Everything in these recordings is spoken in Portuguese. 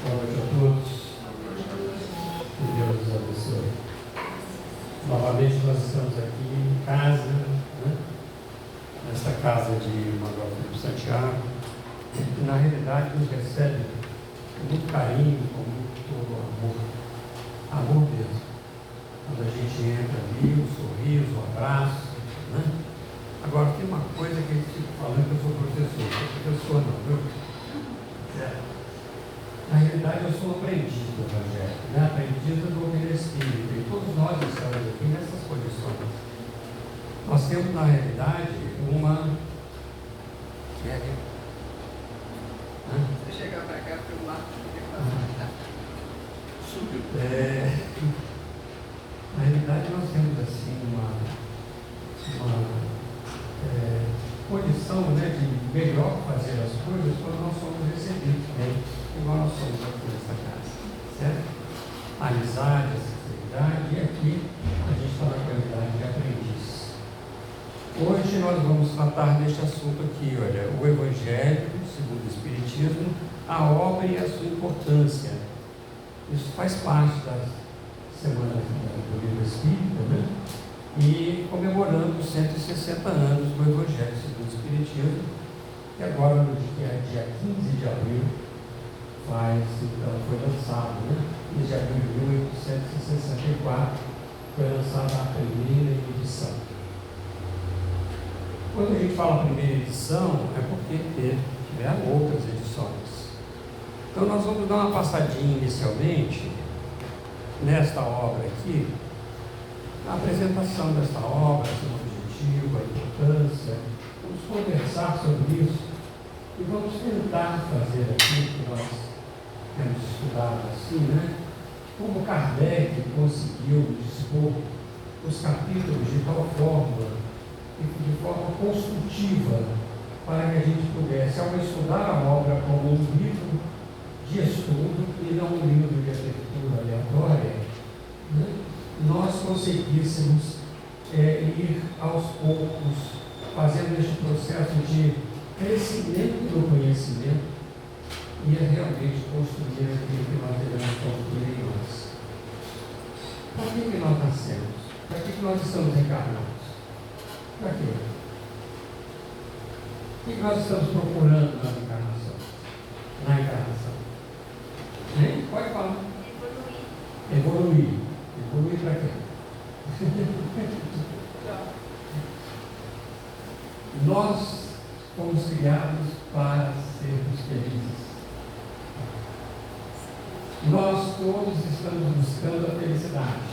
Boa noite a todos. Que Deus os abençoe. Novamente nós estamos aqui em casa, né? Nesta casa de Manuel Felipe Santiago, que na realidade nos recebe com muito carinho, com muito amor. Amor mesmo. Quando a gente entra ali, o sorriso, o abraço, né? Agora tem uma coisa que eu fico falando, que eu sou professor. Não sou professor não, viu? Certo. Na realidade, eu sou aprendiz do Evangelho, né? Aprendiz da doutrina espírita, e todos nós estamos aqui nessas condições. Nós temos, na realidade, uma. Se chegar para cá, filmar. Na realidade, nós temos assim uma condição, né, de melhor fazer as coisas quando nós somos recebidos bem, igual nós somos aqui nessa casa, certo? A amizade, a sinceridade, e aqui a gente está na qualidade de aprendiz. Hoje nós vamos tratar deste assunto aqui, olha, o Evangelho, segundo o Espiritismo, a obra e a sua importância. Isso faz parte das semanas do Livro Espírita, né? E comemorando os 160 anos do Evangelho segundo o Espiritismo, que agora, no dia 15 de abril, foi lançado, né? 15 de abril de 1864, foi lançada a primeira edição. Quando a gente fala primeira edição, é porque tiveram outras edições. Então, nós vamos dar uma passadinha inicialmente nesta obra aqui, a apresentação desta obra, seu objetivo, a importância. Vamos conversar sobre isso e vamos tentar fazer aquilo que nós temos estudado assim, né? Como Kardec conseguiu dispor os capítulos de tal forma e de forma construtiva para que a gente pudesse, ao estudar a obra como um livro de estudo e não um livro de abertura aleatória, né? Nós conseguíssemos ir aos poucos fazendo este processo de crescimento do conhecimento e realmente construir aquilo que nós devemos construir em nós. Para que nós nascemos? Para que nós estamos encarnados? Para quê? O que nós estamos procurando na encarnação? Na encarnação? Hein? Pode falar. Evoluir. Evoluir para quê? Nós fomos criados para sermos felizes. Nós todos estamos buscando a felicidade.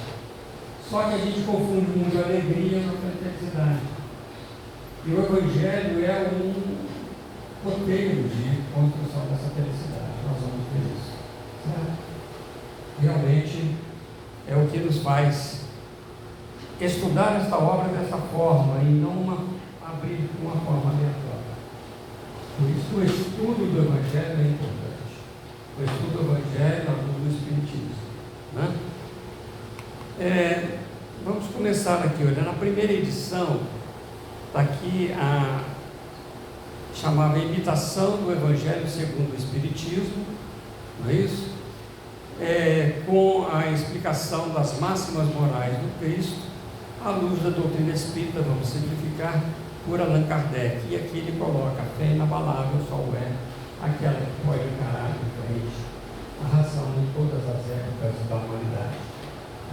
Só que a gente confunde muito a alegria com a felicidade. E o Evangelho é um roteiro de construção dessa felicidade. Nós vamos ver isso. Certo? Realmente é o que nos faz estudar esta obra dessa forma e não abrir de uma forma aleatória. Por isso o estudo do Evangelho é importante. O estudo do Evangelho, a luz do Espiritismo, né? Vamos começar aqui, olha, na primeira edição está aqui a chamada Imitação do Evangelho segundo o Espiritismo, não é isso? Com a explicação das máximas morais do Cristo, à luz da doutrina espírita, vamos simplificar, por Allan Kardec. E aqui ele coloca: a fé inabalável só é aquela que pode encarar de frente a razão de todas as épocas da humanidade.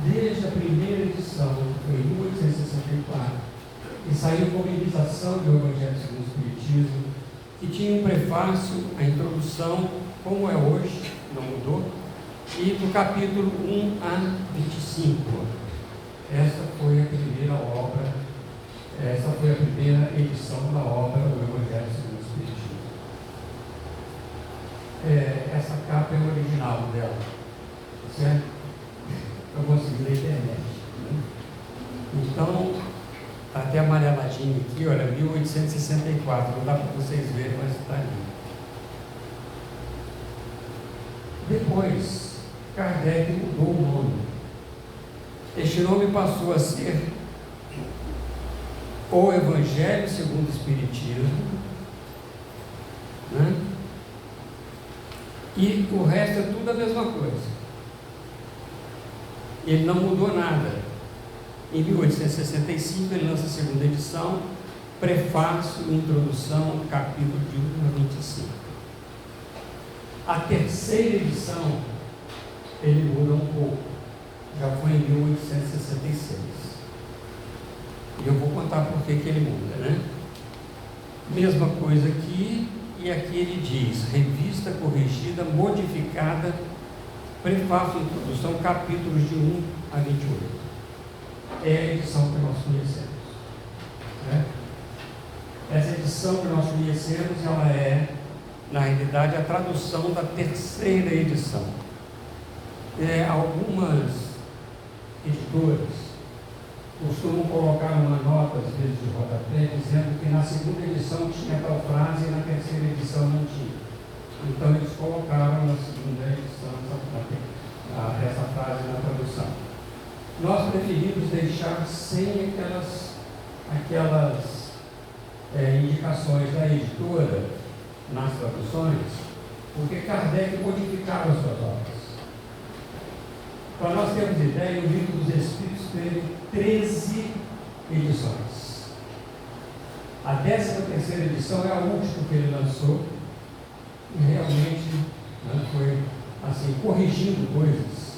Desde a primeira edição, que foi em 1864, que saiu como imitação do Evangelho segundo o Espiritismo, que tinha um prefácio, a introdução, como é hoje, não mudou, e do capítulo 1 a 25. Essa foi a primeira obra, essa foi a primeira edição da obra do Evangelho segundo o Espiritismo. Essa capa é o original dela, certo? Eu consegui na internet, né? Então, está até amareladinho aqui, olha, 1864, não dá para vocês verem, mas está ali. Depois, Kardec mudou o nome. Este nome passou a ser o Evangelho segundo o Espiritismo, né? E o resto é tudo a mesma coisa. Ele não mudou nada. Em 1865 ele lança a segunda edição, prefácio, introdução, capítulo de 1 a 25. A terceira edição ele muda um pouco. Já foi em 1866. E eu vou contar por que ele muda, né? Mesma coisa aqui, e aqui ele diz: revista corrigida, modificada, prefácio, introdução, capítulos de 1 a 28. É a edição que nós conhecemos, né? Essa edição que nós conhecemos, ela é, na realidade, a tradução da terceira edição. Algumas editoras costumam colocar uma nota, às vezes, de rodapé, dizendo que na segunda edição tinha tal frase e na terceira edição não tinha. Então, eles colocaram na segunda edição essa frase na tradução. Nós preferimos deixar sem aquelas indicações da editora nas traduções, porque Kardec modificava as suas obras. Para nós termos ideia, o Livro dos Espíritos teve 13 edições. A 13ª edição é a última que ele lançou, e realmente, né, foi assim, corrigindo coisas,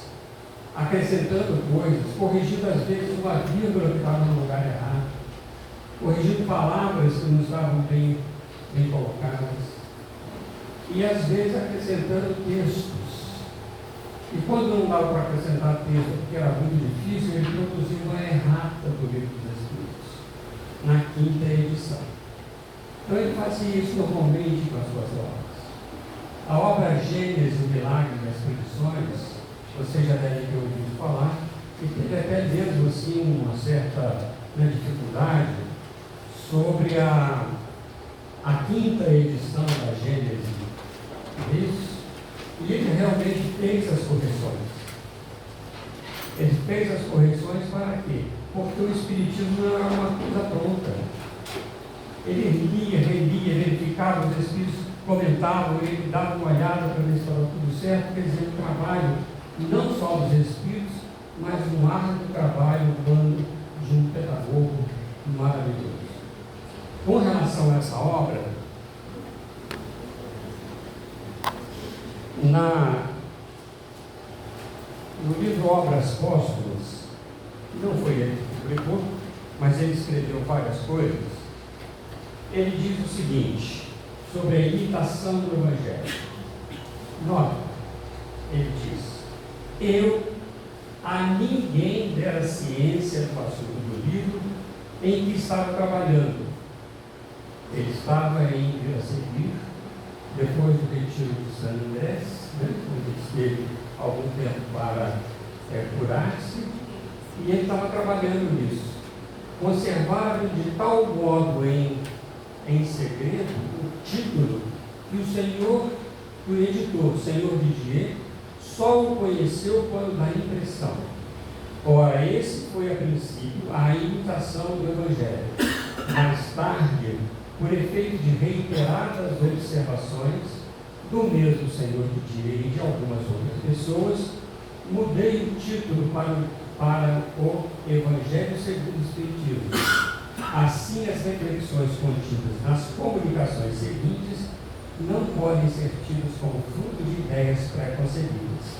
acrescentando coisas, corrigindo às vezes uma vírgula que estava no lugar errado, corrigindo palavras que não estavam bem colocadas, e às vezes acrescentando textos. E quando não dava para acrescentar texto, porque era muito difícil, ele produziu uma errata do Livro dos Espíritos, na 5ª edição. Então ele fazia isso normalmente com as suas obras. A obra Gênesis, o Milagre das Expedições, você já deve ter ouvido falar, e teve até mesmo assim uma certa dificuldade sobre a 5ª edição da Gênesis. Isso. E ele realmente fez as correções. Ele fez as correções para quê? Porque o Espiritismo não era uma coisa pronta. Ele lia, relia, verificava, os Espíritos comentavam, ele dava uma olhada para ver se estava tudo certo. Quer dizer, um trabalho não só dos Espíritos, mas um árduo trabalho humano de um pedagogo maravilhoso. Com relação a essa obra, no livro Obras Póstumas, não foi ele que publicou, mas ele escreveu várias coisas, ele diz o seguinte, sobre a imitação do Evangelho. Nota, ele diz: eu a ninguém dera ciência do assunto do livro em que estava trabalhando. Ele estava em Viraceguir, depois do retiro de San Andrés, onde ele esteve algum tempo para curar-se, e ele estava trabalhando nisso. Conservaram de tal modo em segredo o título que o senhor, o editor, o senhor Didier, só o conheceu quando dá impressão. Ora, esse foi a princípio a imitação do Evangelho. Mais tarde, por efeito de reiteradas observações do mesmo senhor Didier e de algumas outras pessoas, mudei o título para o Evangelho segundo o Espiritismo. Assim, as reflexões contidas nas comunicações seguintes não podem ser tidas como fruto de ideias pré-concebidas.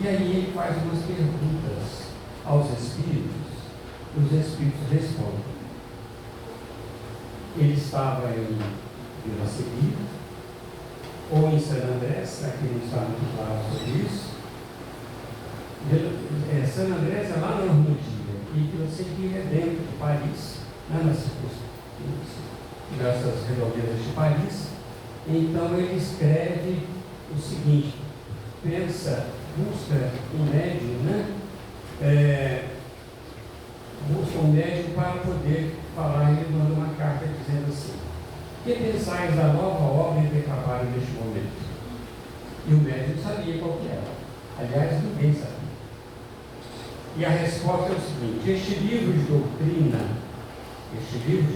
E aí ele faz umas perguntas aos Espíritos, e os Espíritos respondem. Ele estava em Viraceguir, ou em San Andrés, aqui não está muito claro sobre isso. San Andrés é lá na Normandia, e Viraceguir é dentro de Paris, nessas redondezas de Paris. Então ele escreve o seguinte: busca um médium, busca um médium para poder falar. Ele manda uma carta dizendo assim: que pensais da nova obra em que trabalho neste momento? E o médium sabia qual que era. Aliás, ninguém sabia. E a resposta é o seguinte: este livro de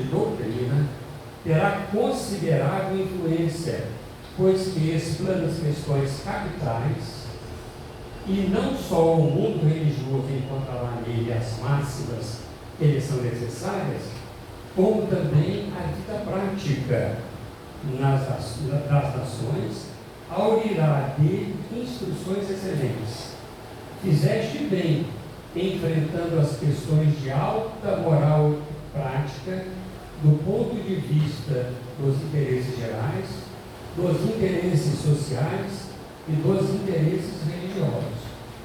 doutrina terá considerável influência pois que explana as questões capitais, e não só o mundo religioso encontrará nele as máximas que lhe são necessárias, como também a vida prática das nações, aurirá dele instruções excelentes. Fizeste bem, enfrentando as questões de alta moral prática, do ponto de vista dos interesses gerais, dos interesses sociais e dos interesses religiosos.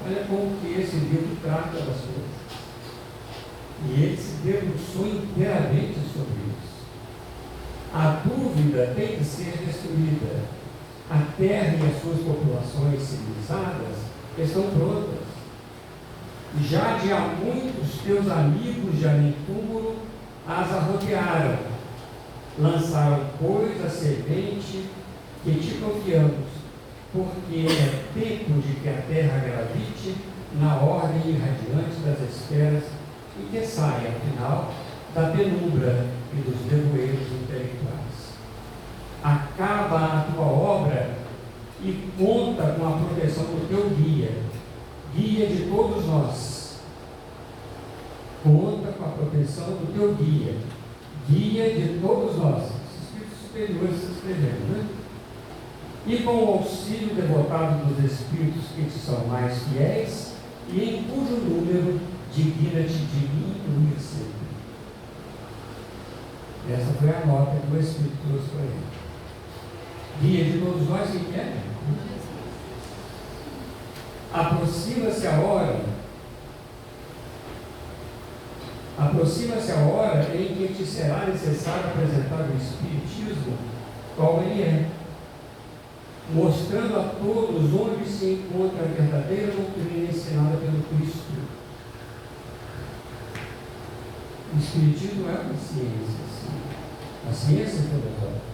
Olha como que esse livro trata das coisas. E ele se debruçou inteiramente sobre isso. A dúvida tem que ser destruída. A terra e as suas populações civilizadas estão prontas. Já de há muitos teus amigos de além-túmulo as arrodearam. Lançaram, pois, a semente que te confiamos, porque é tempo de que a terra gravite na ordem irradiante das esferas e que saia, afinal, da penumbra e dos nevoeiros intelectuais. Acaba a tua obra e conta com a proteção do teu guia, guia de todos nós. Conta com a proteção do teu guia, guia de todos nós. Os espíritos superiores se escrevendo, né? E com o auxílio devotado dos espíritos que te são mais fiéis, e em cujo número digna-te de mim incluir sempre. Essa foi a nota que o Espírito trouxe para ele. Guia de todos nós, quem quer? Aproxima-se a hora em que te será necessário apresentar o Espiritismo, qual ele é, mostrando a todos onde se encontra a verdadeira doutrina ensinada pelo Cristo. O Espiritismo é uma ciência, sim. A ciência filosófica.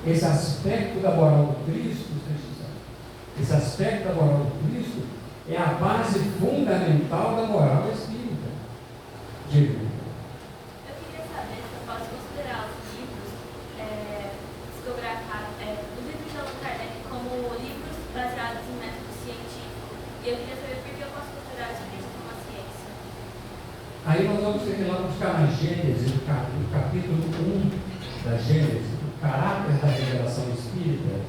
Esse aspecto da moral do Cristo, esse aspecto da moral do Cristo é a base fundamental da moral espírita. Diga. Eu queria saber se eu posso considerar os livros psicografados do livro de Allan Kardec como livros baseados em método científico. E eu queria saber por que eu posso considerar os livros como uma ciência. Aí nós vamos ter que ir lá buscar na Gênesis, no capítulo 1 da Gênesis, o caráter da revelação espírita.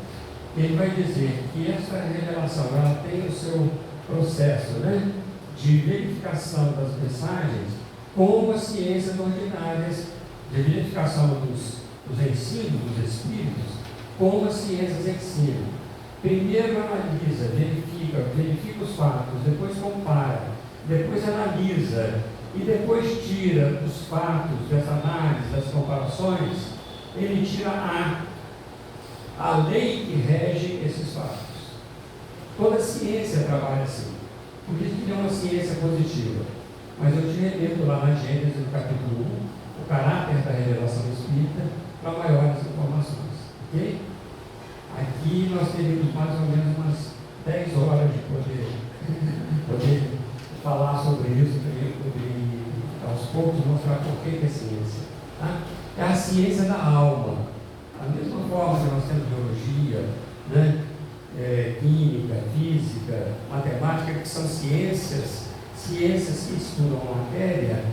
Ele vai dizer que essa revelação ela tem o seu processo, né, de verificação das mensagens como as ciências ordinárias, de verificação dos ensinos dos espíritos, como as ciências ensinam. Primeiro analisa, verifica os fatos, depois compara, depois analisa e depois tira dos fatos, dessa análise, das comparações, ele tira a lei que rege esses fatos. Toda ciência trabalha assim. Por isso que é uma ciência positiva. Mas eu te remeto lá na Gênesis, no capítulo 1, o caráter da revelação espírita, para maiores informações. Ok? Aqui nós teríamos mais ou menos umas 10 horas de poder falar sobre isso, poder aos poucos mostrar por que é ciência. Tá? É a ciência da alma. Da mesma forma que nós temos biologia, né? Química, física, matemática, que são ciências que estudam a matéria,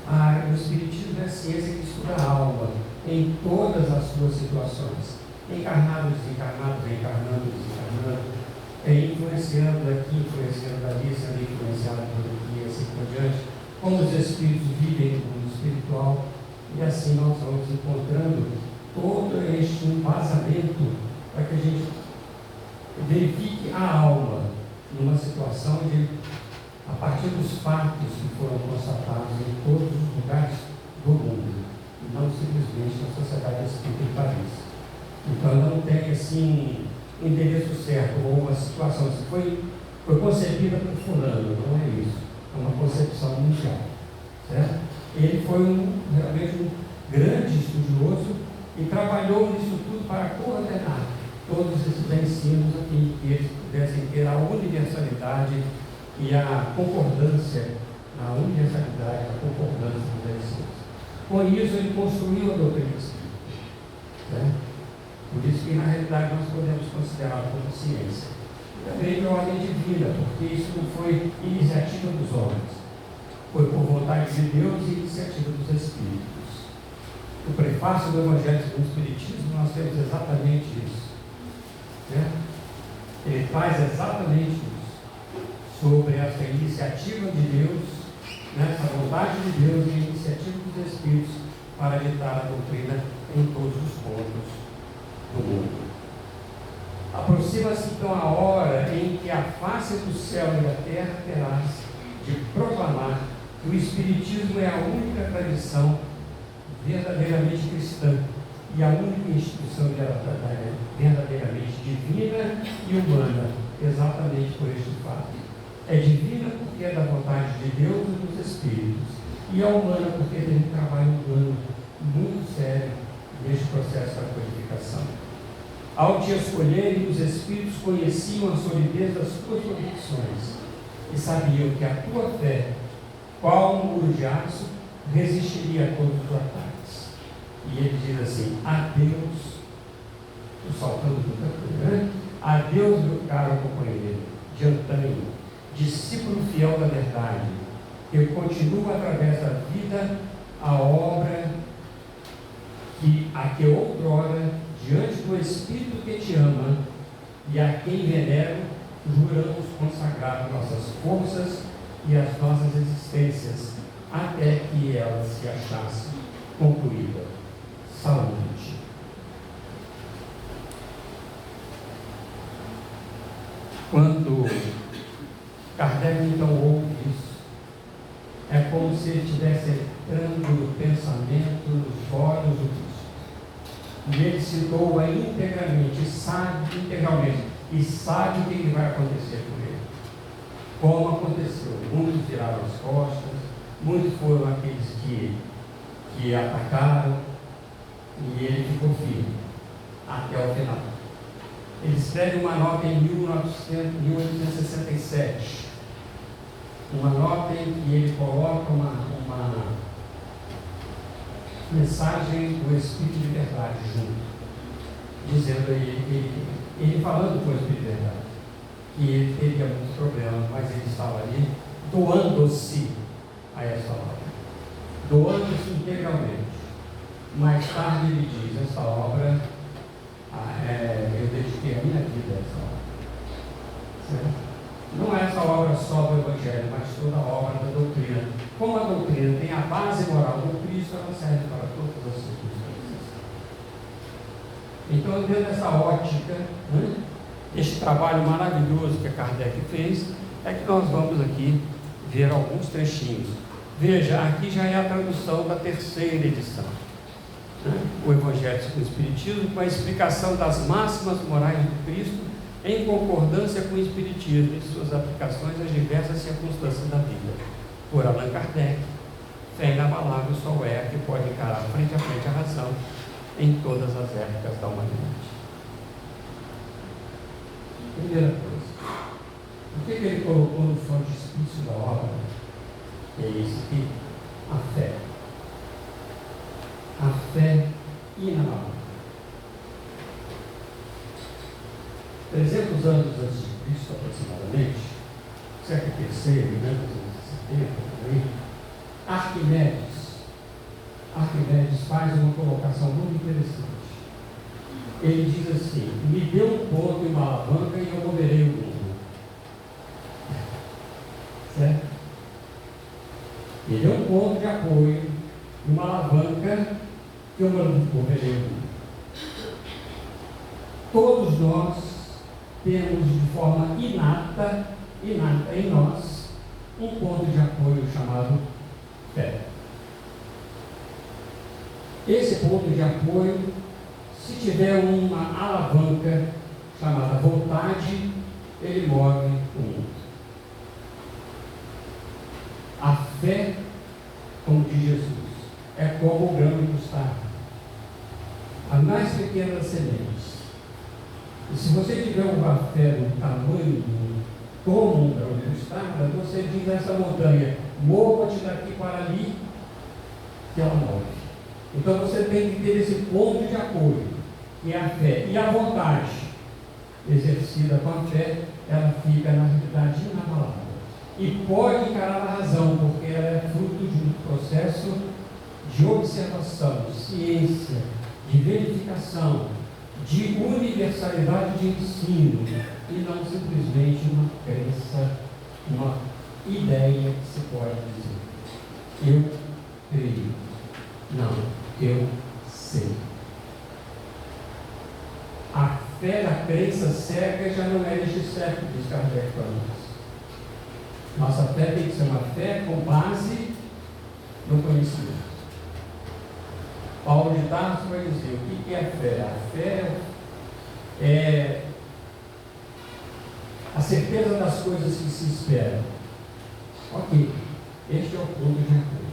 o Espiritismo é a ciência que estuda a alma em todas as suas situações, encarnado, desencarnado, reencarnando, desencarnando, influenciando aqui, influenciando ali, sendo influenciado por aqui, assim por diante, como os espíritos vivem no mundo espiritual, e assim nós vamos encontrando todo este embasamento para que a gente verifique a alma numa situação de, a partir dos fatos que foram constatados em todos os lugares do mundo, e não simplesmente na sociedade espírita em Paris. Então não tem assim um endereço certo ou uma situação que foi concebida por fulano, não é isso, é uma concepção mundial, certo? Ele foi realmente um grande estudioso e trabalhou nisso tudo para coordenar todos esses ensinos aqui, que eles pudessem ter a universalidade e a concordância, a universalidade, a concordância dos ensinos. Com isso, ele construiu a doutrina espírita. Né? Por isso que, na realidade, nós podemos considerá-lo como ciência. E também de ordem divina, porque isso não foi iniciativa dos homens. Foi por vontade de Deus e iniciativa dos Espíritos. No prefácio do Evangelho segundo o Espiritismo, nós temos exatamente isso. Né? Ele faz exatamente isso. Sobre essa iniciativa de Deus, né? Essa vontade de Deus e a iniciativa dos Espíritos para ditar a doutrina em todos os pontos do mundo. Aproxima-se então a hora em que a face do céu e da terra terá de proclamar que o Espiritismo é a única tradição verdadeiramente cristã e a única instituição verdadeiramente divina e humana, exatamente por este fato. É divina porque é da vontade de Deus e dos Espíritos, e é humana porque tem um trabalho humano muito sério neste processo da codificação. Ao te escolherem, os Espíritos conheciam a solidez das tuas convicções e sabiam que a tua fé, qual um muro de aço, resistiria a todos os ataques. E ele diz assim: adeus, estou saltando muita coisa, né? Adeus, meu caro companheiro, de antanho, discípulo fiel da verdade, que continua através da vida a obra a que outrora, diante do Espírito que te ama e a quem venero, juramos consagrar nossas forças e as nossas existências, até que ela se achasse concluída. Saúde. Quando Kardec então ouve isso, é como se ele estivesse entrando no pensamento, nos olhos do Cristo. E ele se doa integralmente, e sabe o que vai acontecer com ele. Como aconteceu. Muitos viraram as costas, muitos foram aqueles que atacaram, e ele ficou firme até o final. Ele escreve uma nota em 1867, uma nota em que ele coloca uma mensagem do Espírito de Verdade junto, dizendo ele falando com o Espírito de Verdade, que ele teria muitos problemas, mas ele estava ali doando-se a essa obra, doando-se integralmente. Mais tarde ele diz: essa obra, eu dediquei a minha vida a essa obra. Certo? Não é essa obra só do Evangelho, mas toda a obra da doutrina. Como a doutrina tem a base moral do Cristo, ela serve para todas as circunstâncias. Então, dentro dessa ótica, né, este trabalho maravilhoso que a Kardec fez, é que nós vamos aqui ver alguns trechinhos. Veja, aqui já é a tradução da terceira edição. O Evangelho segundo o Espiritismo, com a explicação das máximas morais do Cristo, em concordância com o Espiritismo e suas aplicações às diversas circunstâncias da vida, por Allan Kardec. Fé inabalável só é a que pode encarar frente a frente a razão em todas as épocas da humanidade. Primeira coisa, o que ele colocou no frontispício da obra? É isso aqui: a fé. A fé inabalável. 300 anos antes de Cristo, aproximadamente, século III, 1970, por aí, Arquimedes faz uma colocação muito interessante. Ele diz assim: me dê um ponto e uma alavanca e eu moverei o mundo. Certo? Me dê um ponto de apoio e uma alavanca que eu moverei o mundo. Todos nós temos de forma inata em nós, um ponto de apoio chamado fé. Esse ponto de apoio, se tiver uma alavanca chamada vontade, ele move o mundo. A fé, como diz Jesus, é como o grão de mostarda, a mais pequena das sementes. E se você tiver uma fé do tamanho como um grão de mostarda, você diz a essa montanha: mova-te daqui para ali, que ela move. Então você tem que ter esse ponto de apoio, que é a fé. E a vontade, exercida com a fé, ela fica, na realidade, inabalável. E pode encarar a razão, porque ela é fruto de um processo de observação, de ciência, de verificação, de universalidade de ensino, e não simplesmente uma crença, uma ideia que se pode dizer: eu creio. Não, eu sei. A fé da crença cega já não é deste século, diz Kardec para nós. Nossa fé tem que ser uma fé com base no conhecimento. Paulo de Tarso vai dizer: o que é a fé? A fé é a certeza das coisas que se esperam. Ok, este é o ponto de apoio.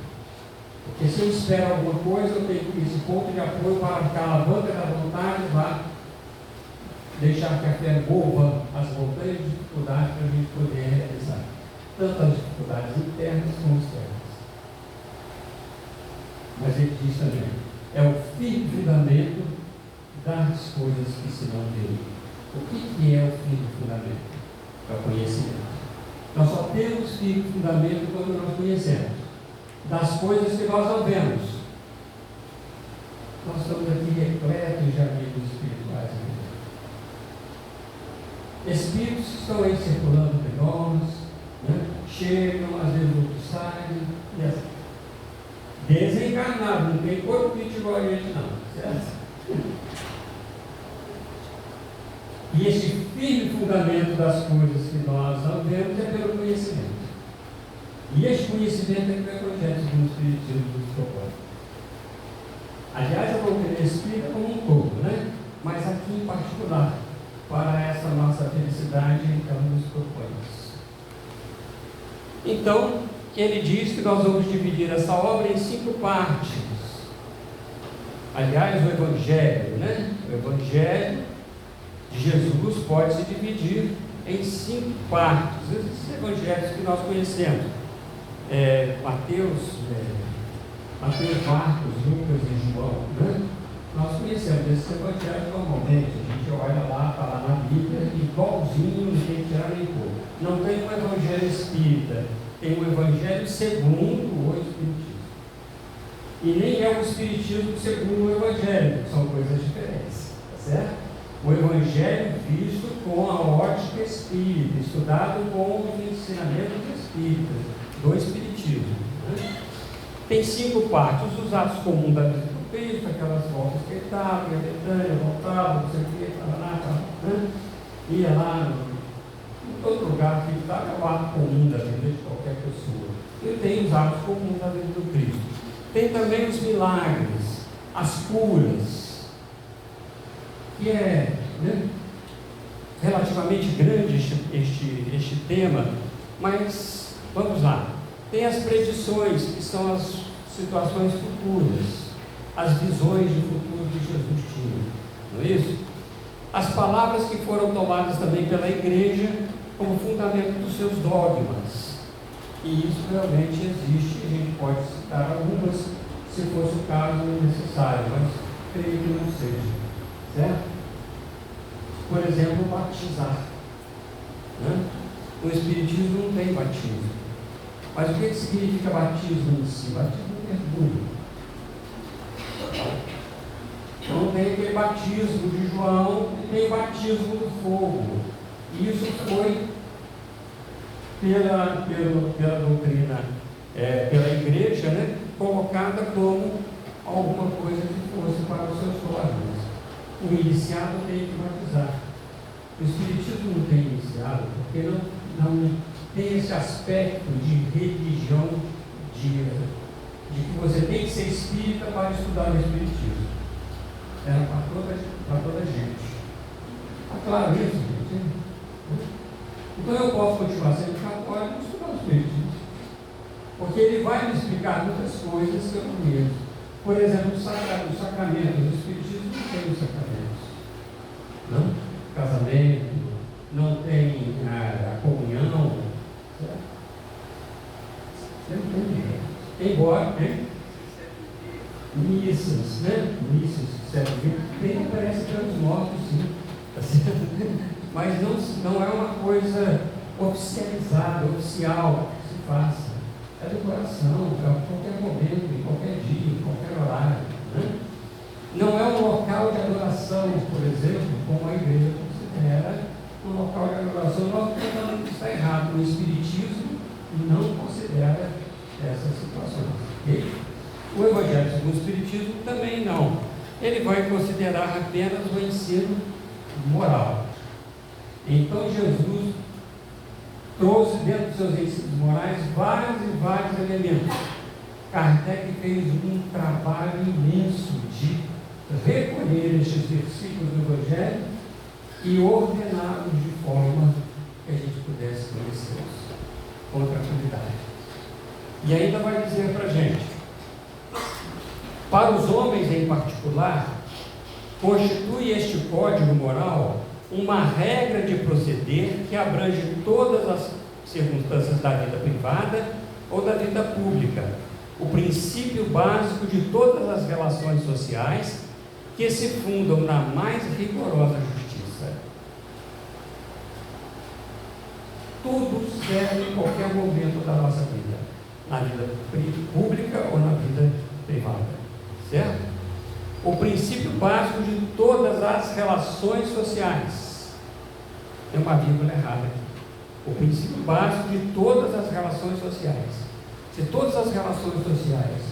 Porque se eu espero alguma coisa, eu tenho esse ponto de apoio para que a alavanca da vontade vá deixar que a fé mova as montanhas de dificuldade para a gente poder realizar tanto as dificuldades internas como externas. Mas ele diz também: é o firme fundamento das coisas que se não veem. O que é o firme fundamento? É o conhecimento. Nós só temos firme fundamento quando nós conhecemos das coisas que nós não vemos. Nós estamos aqui repletos de amigos espirituais. Espíritos que estão aí circulando entre nós, né? Chegam, às vezes outros saem, e assim. Desencarnado, não tem corpo igual a gente, não, certo? E este firme fundamento das coisas que nós não vemos é pelo conhecimento. E este conhecimento é que o Evangelho segundo o Espiritismo nos propõe. Aliás, a doutrina espírita como um todo, né? Mas aqui em particular, para essa nossa felicidade, então nos propõe. Então, ele diz que nós vamos dividir essa obra em 5 partes. Aliás, o Evangelho, né? O Evangelho de Jesus pode se dividir em 5 partes. Esses evangelhos que nós conhecemos: Mateus, Marcos, Lucas e João, né? Nós conhecemos esses evangelhos normalmente. A gente olha lá, está lá na Bíblia, igualzinho, não tem que tirar nem pôr. Não tem um evangelho espírita, tem um evangelho segundo o Espiritismo. E nem é o Espiritismo segundo o Evangelho, são coisas diferentes, tá certo? O Evangelho visto com a ótica espírita, estudado com os ensinamentos espíritas, do Espiritismo. Né? Tem 5 partes: os atos comuns da vida do Cristo, aquelas voltas que ele dava, ia Betânia, voltava, não sei o que, né? Ia lá, em todo lugar que ele estava, é o ato comum da vida de qualquer pessoa. E tem os atos comuns da vida do Cristo. Tem também os milagres, as curas, que é, né, relativamente grande este tema, mas vamos lá. Tem as predições, que são as situações futuras, as visões de futuro que Jesus tinha, não é isso? As palavras que foram tomadas também pela igreja como fundamento dos seus dogmas. E isso realmente existe, a gente pode citar algumas, se fosse o caso necessário, mas creio que não seja, certo? Por exemplo, batizar, né? O Espiritismo não tem batismo. Mas o que significa batismo em si? Batismo é mergulho. Então tem aquele batismo de João e tem o batismo do fogo. E isso foi pela doutrina, pela igreja, né, colocada como alguma coisa que fosse para os seus dogmas. O iniciado tem que batizar. O Espiritismo não tem iniciado, porque não tem esse aspecto de religião, de que você tem que ser espírita para estudar o Espiritismo. Era para toda a gente. Está claro isso, gente? Então eu posso continuar sendo católico e estudar o Espiritismo, porque ele vai me explicar muitas coisas que eu não conheço. Por exemplo, os sacramentos. O Espiritismo não tem os sacramentos. Não? Casamento, não tem a comunhão. Certo? Você não tem. Embora, hein? missas, né? Missas do século XX, bem aparece pelos mortos, sim, tá certo? Mas não é uma coisa oficializada, oficial, que se faça. É do coração, a qualquer momento, em qualquer dia, em qualquer horário. Né? Não é um local de adoração, por exemplo, como a igreja considera um local de adoração. Nós não estamos falando que está errado. O Espiritismo não considera essas situações. Okay? O Evangelho segundo o Espiritismo também não. Ele vai considerar apenas o ensino moral. Então Jesus trouxe dentro dos seus ensinos morais vários e vários elementos. Kardec fez um trabalho imenso de recolher estes versículos do Evangelho e ordená-los de forma que a gente pudesse conhecê-los com tranquilidade. E ainda vai dizer para a gente, para os homens em particular, constitui este código moral uma regra de proceder que abrange todas as circunstâncias da vida privada ou da vida pública, o princípio básico de todas as relações sociais que se fundam na mais rigorosa justiça. Tudo serve em qualquer momento da nossa vida, na vida pública ou na vida privada, certo? O princípio básico de todas as relações sociais. Tem uma vírgula errada aqui. O princípio básico de todas as relações sociais. Se todas as relações sociais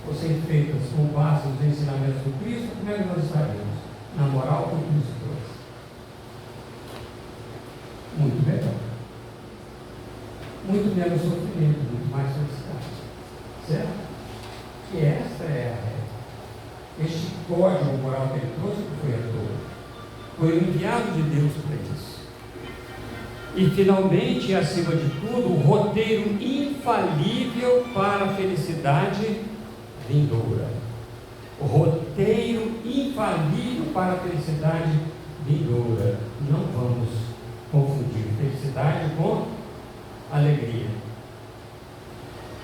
fossem feitas com base nos ensinamentos do Cristo, como é que nós estaremos? Na moral que o Cristo trouxe. Muito melhor. Muito menos sofrimento, muito mais felicidade. Certo? E essa é a regra. Este código moral que ele trouxe não foi à toa. Foi o enviado de Deus para isso. E finalmente, acima de tudo, o roteiro infalível para a felicidade vindoura. O roteiro infalível para a felicidade vindoura. Não vamos confundir felicidade com alegria.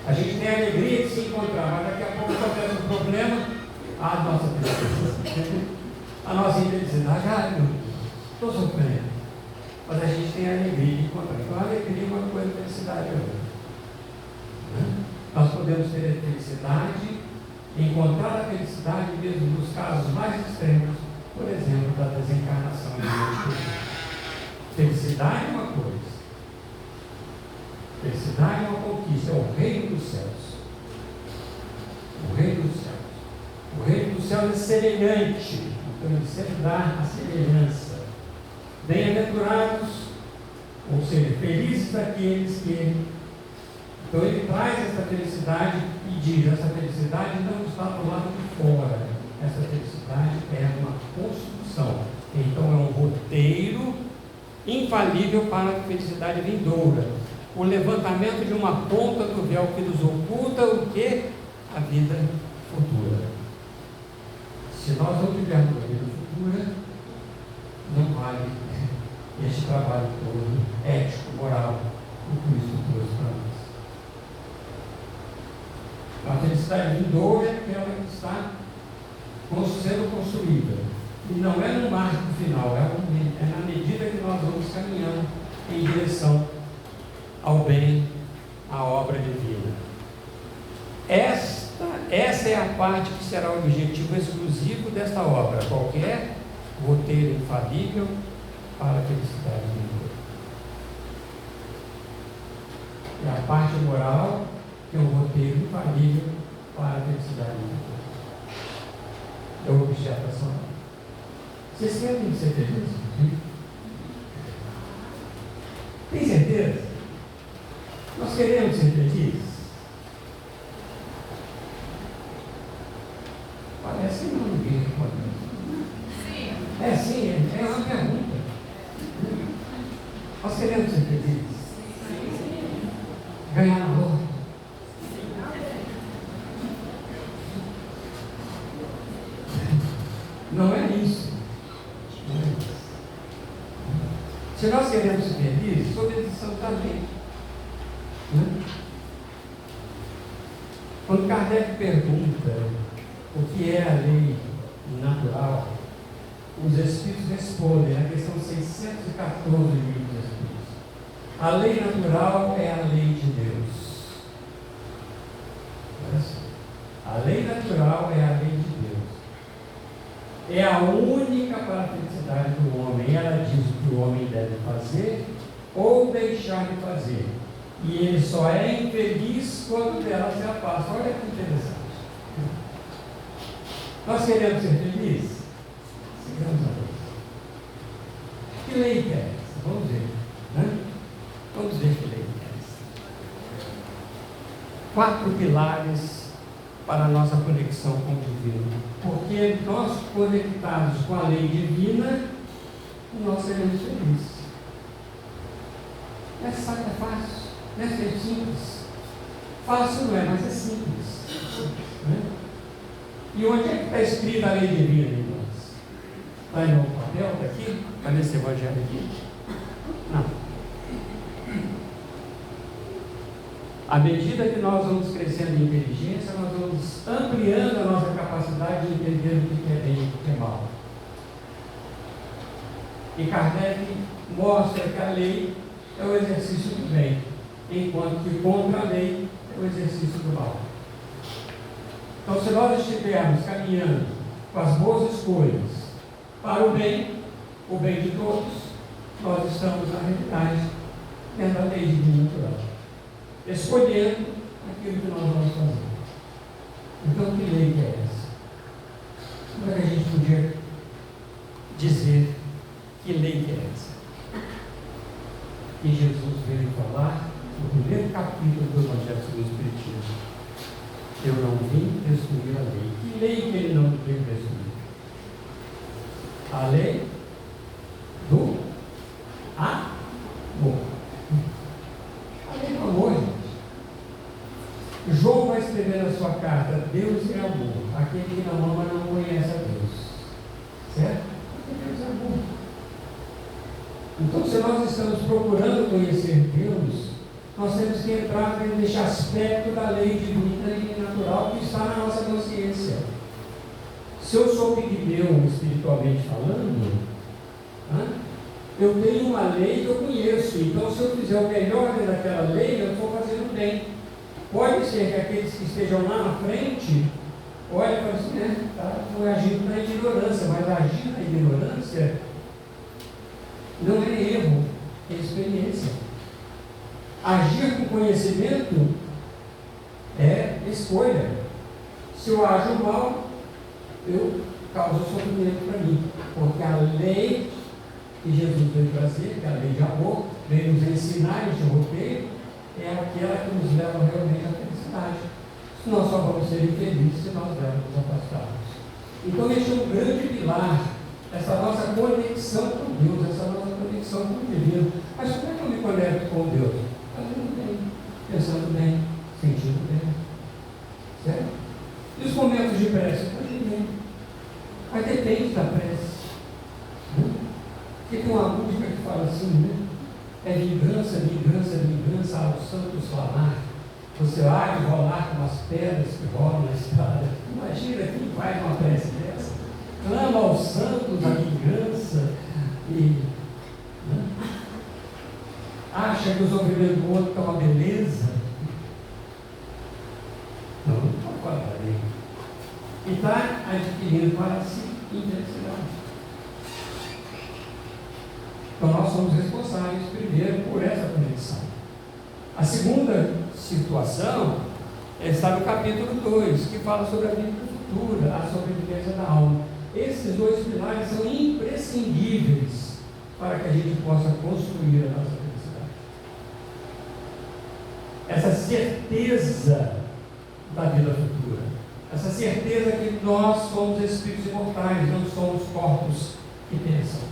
A gente tem a alegria de se encontrar, mas daqui a pouco acontece um problema. A nossa felicidade, a nossa infelicidade, meu Deus, estou sofrendo. Mas a gente tem a alegria de encontrar. Então a alegria é uma coisa, a felicidade é outra. Né? Nós podemos ter a felicidade, encontrar a felicidade mesmo nos casos mais extremos, por exemplo, da desencarnação de Deus. Felicidade é uma coisa. Felicidade é uma conquista, é o reino dos céus. O reino dos céus. O reino dos céus é semelhante, então ele sempre dá a semelhança. Bem-aventurados, ou seja, felizes daqueles que. Então ele traz essa felicidade e diz: essa felicidade não está do lado de fora, essa felicidade é uma construção. Então é um roteiro infalível para a felicidade vindoura. O levantamento de uma ponta do véu que nos oculta o que? A vida futura. Se nós não tivermos a vida futura, não vale este trabalho todo ético, moral, que o Cristo trouxe para nós. A felicidade vindoura é aquela que está sendo construída. E não é no marco final, é na medida que nós vamos caminhando em direção ao bem, à obra divina. Essa é a parte que será o objetivo exclusivo desta obra. Qualquer roteiro infalível para a felicidade vindoura. E a parte moral, que é um roteiro infalível para a felicidade vindoura. É o objeto da ação. Vocês querem ser felizes? Tem certeza? Nós queremos ser felizes? Parece que não, ninguém responde. Sim. É sim, é uma pergunta. Nós queremos ser felizes? Ganhar na loja? Não é isso. Não é isso. Se nós queremos ser felizes, sob a decisão da lei. Quando Kardec pergunta o que é a lei natural, os Espíritos respondem na questão 614 do livro dos Espíritos. A lei natural é a lei de Deus. A lei natural é a lei de Deus. É a única para a felicidade do homem. Ela diz o que o homem deve fazer ou deixar de fazer. E ele só é infeliz quando dela se afasta. Olha que interessante. Nós queremos ser felizes? Sigamos a Deus. Que lei que é essa? Vamos ver. Né? Vamos ver que lei que é essa. 4 pilares para a nossa conexão com o divino. Porque nós, conectados com a lei divina, nós seremos felizes. Essa é fácil, não é simples. Fácil não é, mas é simples. Né? E onde é que está escrita a lei divina em nós? Está aí no papel, está aqui? Está nesse evangelho aqui? Não. À medida que nós vamos crescendo em inteligência, nós vamos ampliando a nossa capacidade de entender o que é bem e o que é mal. E Kardec mostra que a lei é o exercício do bem, enquanto que contra a lei é o exercício do mal. Então, se nós estivermos caminhando com as boas escolhas para o bem de todos, nós estamos, na realidade, dentro da lei divina natural, escolhendo aquilo que nós vamos fazer. Então, que lei que é essa? Como é que a gente podia dizer que lei que é essa? Que Jesus veio falar no primeiro capítulo do Evangelho segundo o Espiritismo. Eu não vim destruir a lei. Que lei que ele não veio destruir? A lei do amor. A lei do amor, gente. João vai escrever na sua carta: Deus é amor. Aquele que não ama não conhece a Deus. Certo? Porque Deus é amor. Então, se nós estamos procurando conhecer Deus, nós temos que entrar neste aspecto da lei divina e natural que está na nossa consciência. Se eu sou pigmeu espiritualmente falando, eu tenho uma lei que eu conheço. Então, se eu fizer o melhor dentro daquela lei, eu estou fazendo bem. Pode ser que aqueles que estejam lá na frente olhem e falem assim, estou agindo na ignorância, mas agir na ignorância não é erro, é experiência. Agir com conhecimento é escolha. Se eu ajo mal, eu causo sofrimento para mim, porque a lei que Jesus veio trazer, que é a lei de amor, veio nos ensinar este roteiro, é aquela que nos leva realmente à felicidade. Nós só vamos ser infelizes se nós dermos nos afastarmos. Então, este é um grande pilar, essa nossa conexão com Deus, essa nossa conexão com o divino. Mas como é que eu me conecto com Deus? Fazendo bem, pensando bem, sentindo bem. Certo? E os momentos de prece? Fazendo bem. Mas depende da prece. Porque tem uma música que fala assim, né? É vingança, vingança, vingança aos santos falar. Você há de rolar com as pedras que rolam na estrada. Imagina quem vai numa prece dessa. Clama aos santos a vingança e acha que o sofrimento do outro é uma beleza. Não pode falar dele. E está adquirindo para si infelicidade. Então nós somos responsáveis primeiro por essa conexão. A segunda situação está no capítulo 2, que fala sobre a vida futura, a sobrevivência da alma. Esses dois pilares são imprescindíveis para que a gente possa construir a nossa felicidade. Essa certeza da vida futura, essa certeza que nós somos espíritos imortais, não somos corpos que pensam.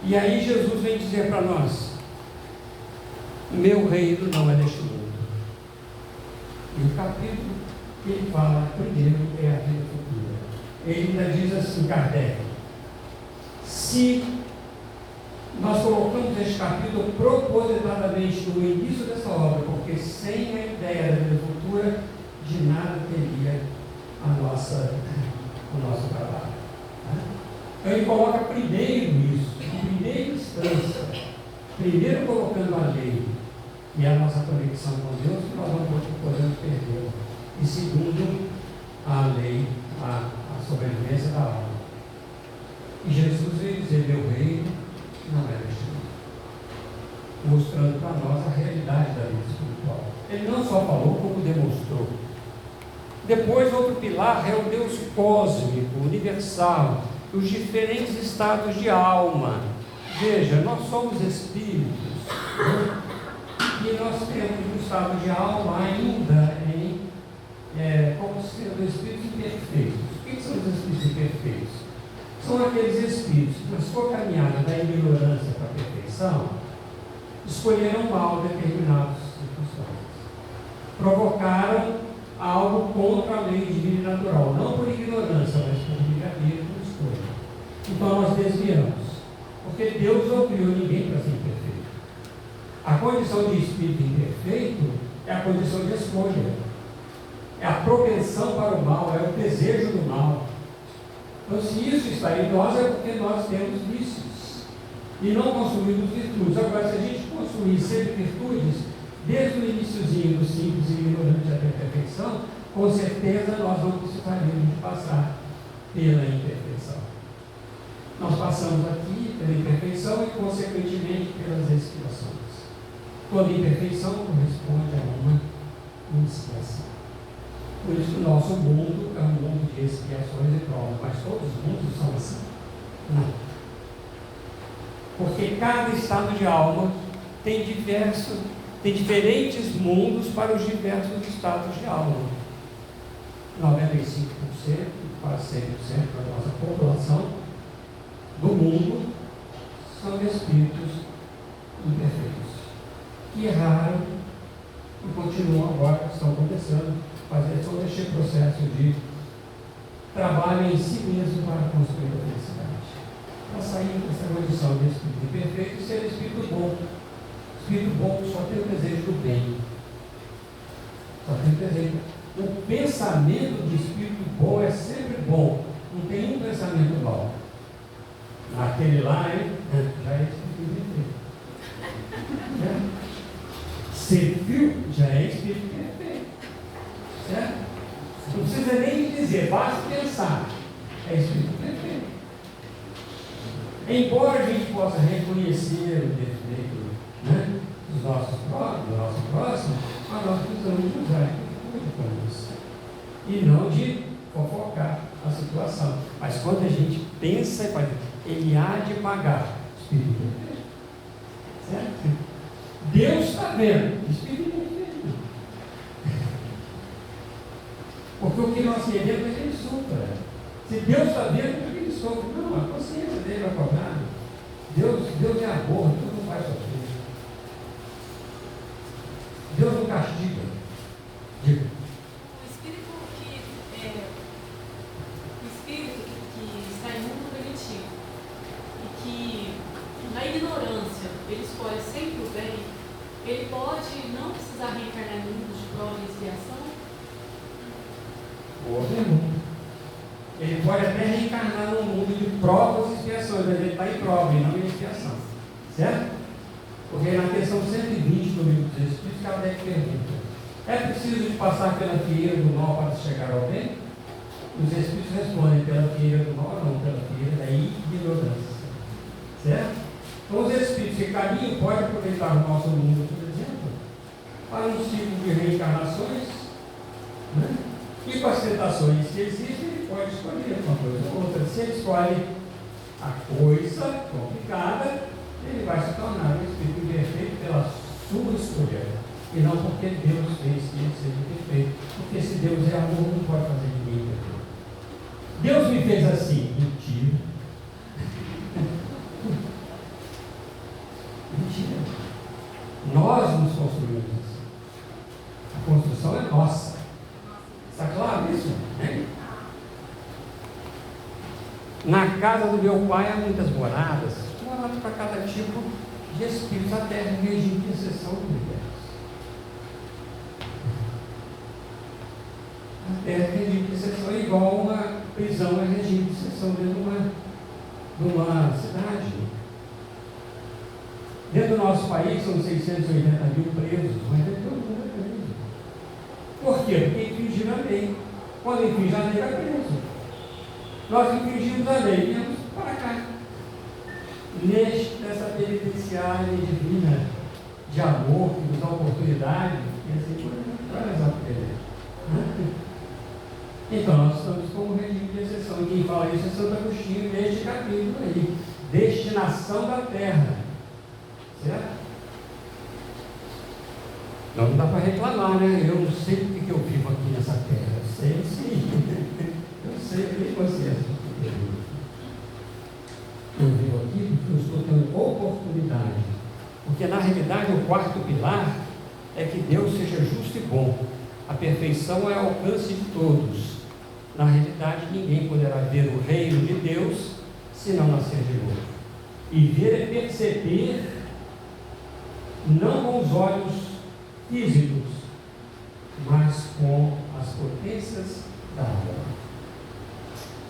E aí Jesus vem dizer para nós: meu reino não é deste mundo. E o capítulo que ele fala primeiro é a vida futura. Ele ainda diz assim, Kardec: se nós colocamos este capítulo propositadamente no início dessa obra, porque sem a ideia da vida futura, de nada teria o nosso trabalho. Né? Então ele coloca primeiro isso, em primeira instância, primeiro colocando a lei e a nossa conexão com Deus, que nós não podemos perder. E segundo, a lei, a sobrevivência da alma. E Jesus veio dizer: meu reino não é deste mundo, mostrando para nós a realidade da vida espiritual. Ele não só falou, como demonstrou. Depois, outro pilar é o Deus cósmico, universal, os diferentes estados de alma. Veja, nós somos espíritos, né? E nós temos um estado de alma ainda como sendo espíritos imperfeitos. O que são os espíritos imperfeitos? São aqueles espíritos que, na sua caminhada da ignorância para a perfeição, escolheram mal determinadas circunstâncias. Provocaram algo contra a lei divina e natural, não por ignorância, mas por livre-arbítrio e por escolha. Então nós desviamos, porque Deus não criou ninguém para ser imperfeito. A condição de espírito imperfeito é a condição de escolha, é a propensão para o mal, é o desejo do mal. Então, se isso está em nós, é porque nós temos vícios e não construímos virtudes. Agora, se a gente construir sempre virtudes, desde o iniciozinho do simples e ignorante até a perfeição, com certeza nós não precisaríamos de passar pela imperfeição. Nós passamos aqui pela imperfeição e, consequentemente, pelas expiações. Toda imperfeição corresponde a uma expiação. Por isso, o nosso mundo é um mundo de expiações e provas, mas todos os mundos são assim. Não. Porque cada estado de alma tem diferentes mundos para os diversos estados de alma. 95%, quase 100% da nossa população do mundo são espíritos imperfeitos, que erraram e continuam agora, estão começando a fazer todo este processo de trabalho em si mesmo para construir a felicidade, para sair dessa condição de espírito imperfeito e ser espírito bom. Espírito bom só tem o desejo do bem, só tem o desejo. O pensamento de espírito bom é sempre bom, não tem um pensamento mau. Aquele lá, já é espírito perfeito. Você viu? Já é espírito perfeito. Certo? Não precisa nem dizer, basta pensar. É espírito perfeito. Embora a gente possa reconhecer o defeito, né, do nosso próximo, mas nós precisamos usar muito com isso. E não de fofocar a situação. Mas quando a gente pensa e faz, ele há de pagar. Espírito perfeito. Certo? Deus está vendo. Espírito perfeito. Porque o que nós queremos é que ele sofra. Se Deus está vendo, por que ele sofre? Não, a consciência dele vai cobrar. Deus é amor, Deus não faz sofrer. Deus não castiga. Diga. O espírito que está em mundo primitivo e que na ignorância ele escolhe sempre o bem, ele pode não precisar reencarnar em mundos de prova e expiação? Boa pergunta. Ele pode até reencarnar num mundo de provas e expiações, mas ele está em prova e não em expiação. Certo? Porque na questão 120 do livro dos Espíritos, Kardec pergunta: é preciso passar pela fieira do mal para chegar ao bem? Os Espíritos respondem: pela fieira do mal, não, pela fieira da ignorância. Certo? Então, os Espíritos que caminham podem aproveitar o nosso mundo, por exemplo, para um ciclo de reencarnações, né? E com as tentações que existem, ele pode escolher uma coisa ou outra. Se ele escolhe a coisa complicada, ele vai se tornar um espírito perfeito pela sua escolha. E não porque Deus fez que ele seja perfeito. Porque se Deus é amor, não pode fazer ninguém perfeito. Deus me fez assim. Mentira. Mentira. Nós nos construímos assim. A construção é nossa. Está claro isso? Né? Na casa do meu pai há muitas moradas para cada tipo de espírito. A terra é regime de exceção do universo. A terra é regime de exceção. E prisão é regime de exceção dentro de uma cidade. Dentro do nosso país são 680 mil presos, mas dentro todo mundo é preso. Por quê? Porque infringiram a lei. Quando infringe a lei, vai preso. Nós infringimos a lei, viemos para cá. Nessa penitenciária divina de amor, que nos dá oportunidade, e assim, vai mais aprender. Então, nós estamos como regime de exceção. E quem fala isso é Santo Agostinho, neste capítulo aí. Destinação da terra. Certo? Não dá para reclamar, né? Eu não sei porque que eu vivo aqui nessa terra. Eu sei, sim. Eu sei que você eu vivo aqui porque eu estou tendo oportunidade. Porque na realidade o quarto pilar é que Deus seja justo e bom. A perfeição é ao alcance de todos. Na realidade ninguém poderá ver o reino de Deus se não nascer de novo. E ver é perceber, não com os olhos físicos, mas com as potências da alma.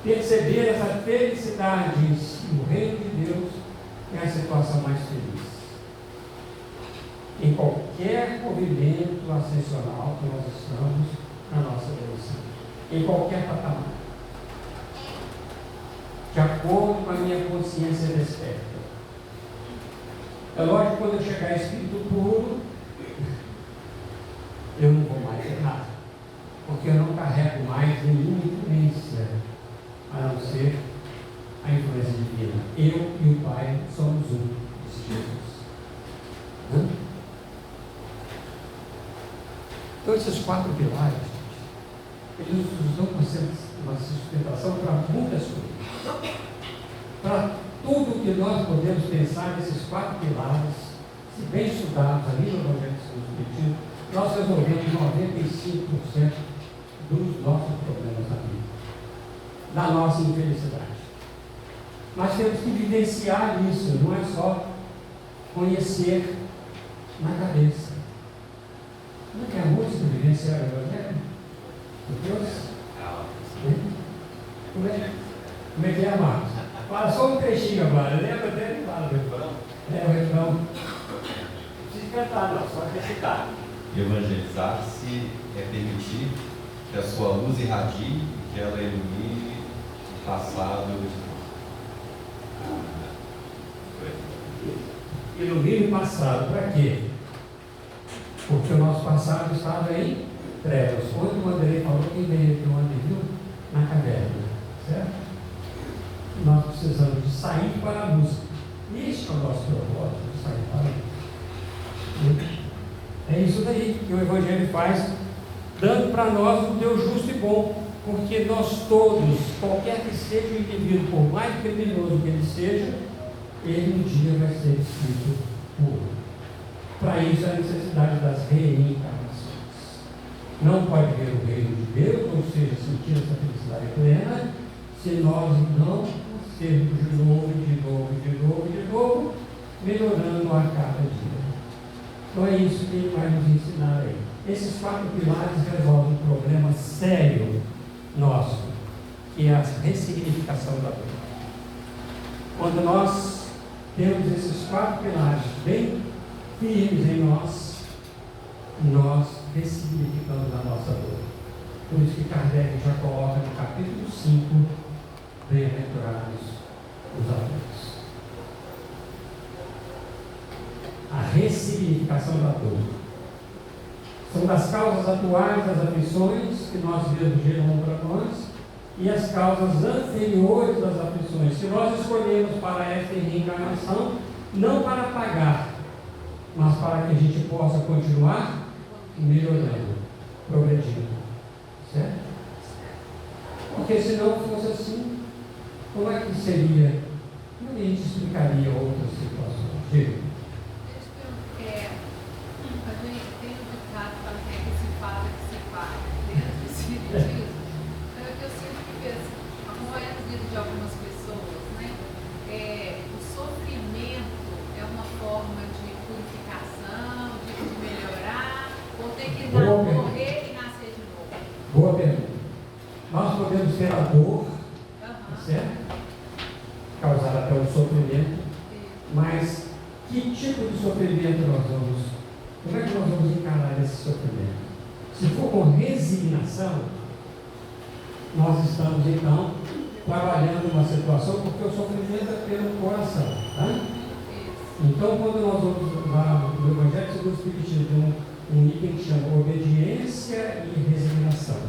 Perceber essa felicidade em si, o reino de Deus, é a situação mais feliz. Em qualquer movimento ascensional que nós estamos na nossa evolução, em qualquer patamar, de acordo com a minha consciência desperta. É lógico que quando eu chegar a espírito puro, eu não vou mais errar, porque eu não carrego mais nenhuma influência, a não ser a influência divina. Eu e o Pai somos um, disse Jesus. Então, esses 4 pilares, eles nos dão uma sustentação para muitas coisas. Para tudo que nós podemos pensar nesses 4 pilares, se bem estudados ali no Evangelho segundo o Espiritismo, nós resolvemos 95% dos nossos problemas na vida, da nossa infelicidade. Mas temos que vivenciar isso, não é só conhecer na cabeça. Não é que a música vivenciar o Evangelho? De Deus? Como é que é, Marcos? Fala só um trechinho agora, lembra até ele fala do refrão? É o refrão. Não precisa cantar, não, só recitar. Evangelizar-se é permitir que a sua luz irradie e que ela ilumine o passado. Ilumine o passado, para quê? Porque o nosso passado estava em trevas. Quando o Andrei falou, quem veio aqui onde viu? Na caverna, certo? Nós precisamos de sair para a luz. Este é o nosso propósito, sair para a luz. É isso daí que o Evangelho faz, dando para nós um Deus justo e bom, porque nós todos, qualquer que seja o indivíduo, por mais criminoso que ele seja, ele um dia vai ser espírito puro. Para isso, a necessidade das reencarnações. Não pode ver o reino de Deus, ou seja, sentir essa felicidade plena, se nós não sermos de novo, melhorando a cada dia. Então é isso que ele vai nos ensinar aí. Esses 4 pilares resolvem um problema sério nosso, que é a ressignificação da dor. Quando nós temos esses 4 pilares bem firmes em nós ressignificamos a nossa dor. Por isso que Kardec já coloca no capítulo 5, bem-aventurados os aflitos. A ressignificação da dor. São das causas atuais das aflições que nós mesmos geramos para nós e as causas anteriores das aflições. Se nós escolhemos para esta reencarnação, não para pagar, mas para que a gente possa continuar melhorando, progredindo. Certo? Porque se não fosse assim, como é que seria? Como a gente explicaria outras situações? Diga. A gente tem um ditado para quem é que se fala que se fala dentro do espiritismo. Então é que eu sinto que acompanhando a vida de algumas pessoas, né? O sofrimento é uma forma de purificação, de melhorar, ou tem que morrer e nascer de novo? Boa pergunta. Nós podemos ter a dor que tipo de sofrimento nós vamos, como é que nós vamos encarar esse sofrimento? Se for com resignação, nós estamos então trabalhando uma situação, porque o sofrimento é pelo coração. Tá? Então, quando nós vamos usar no Evangelho segundo o Espiritismo um item que chama obediência e resignação.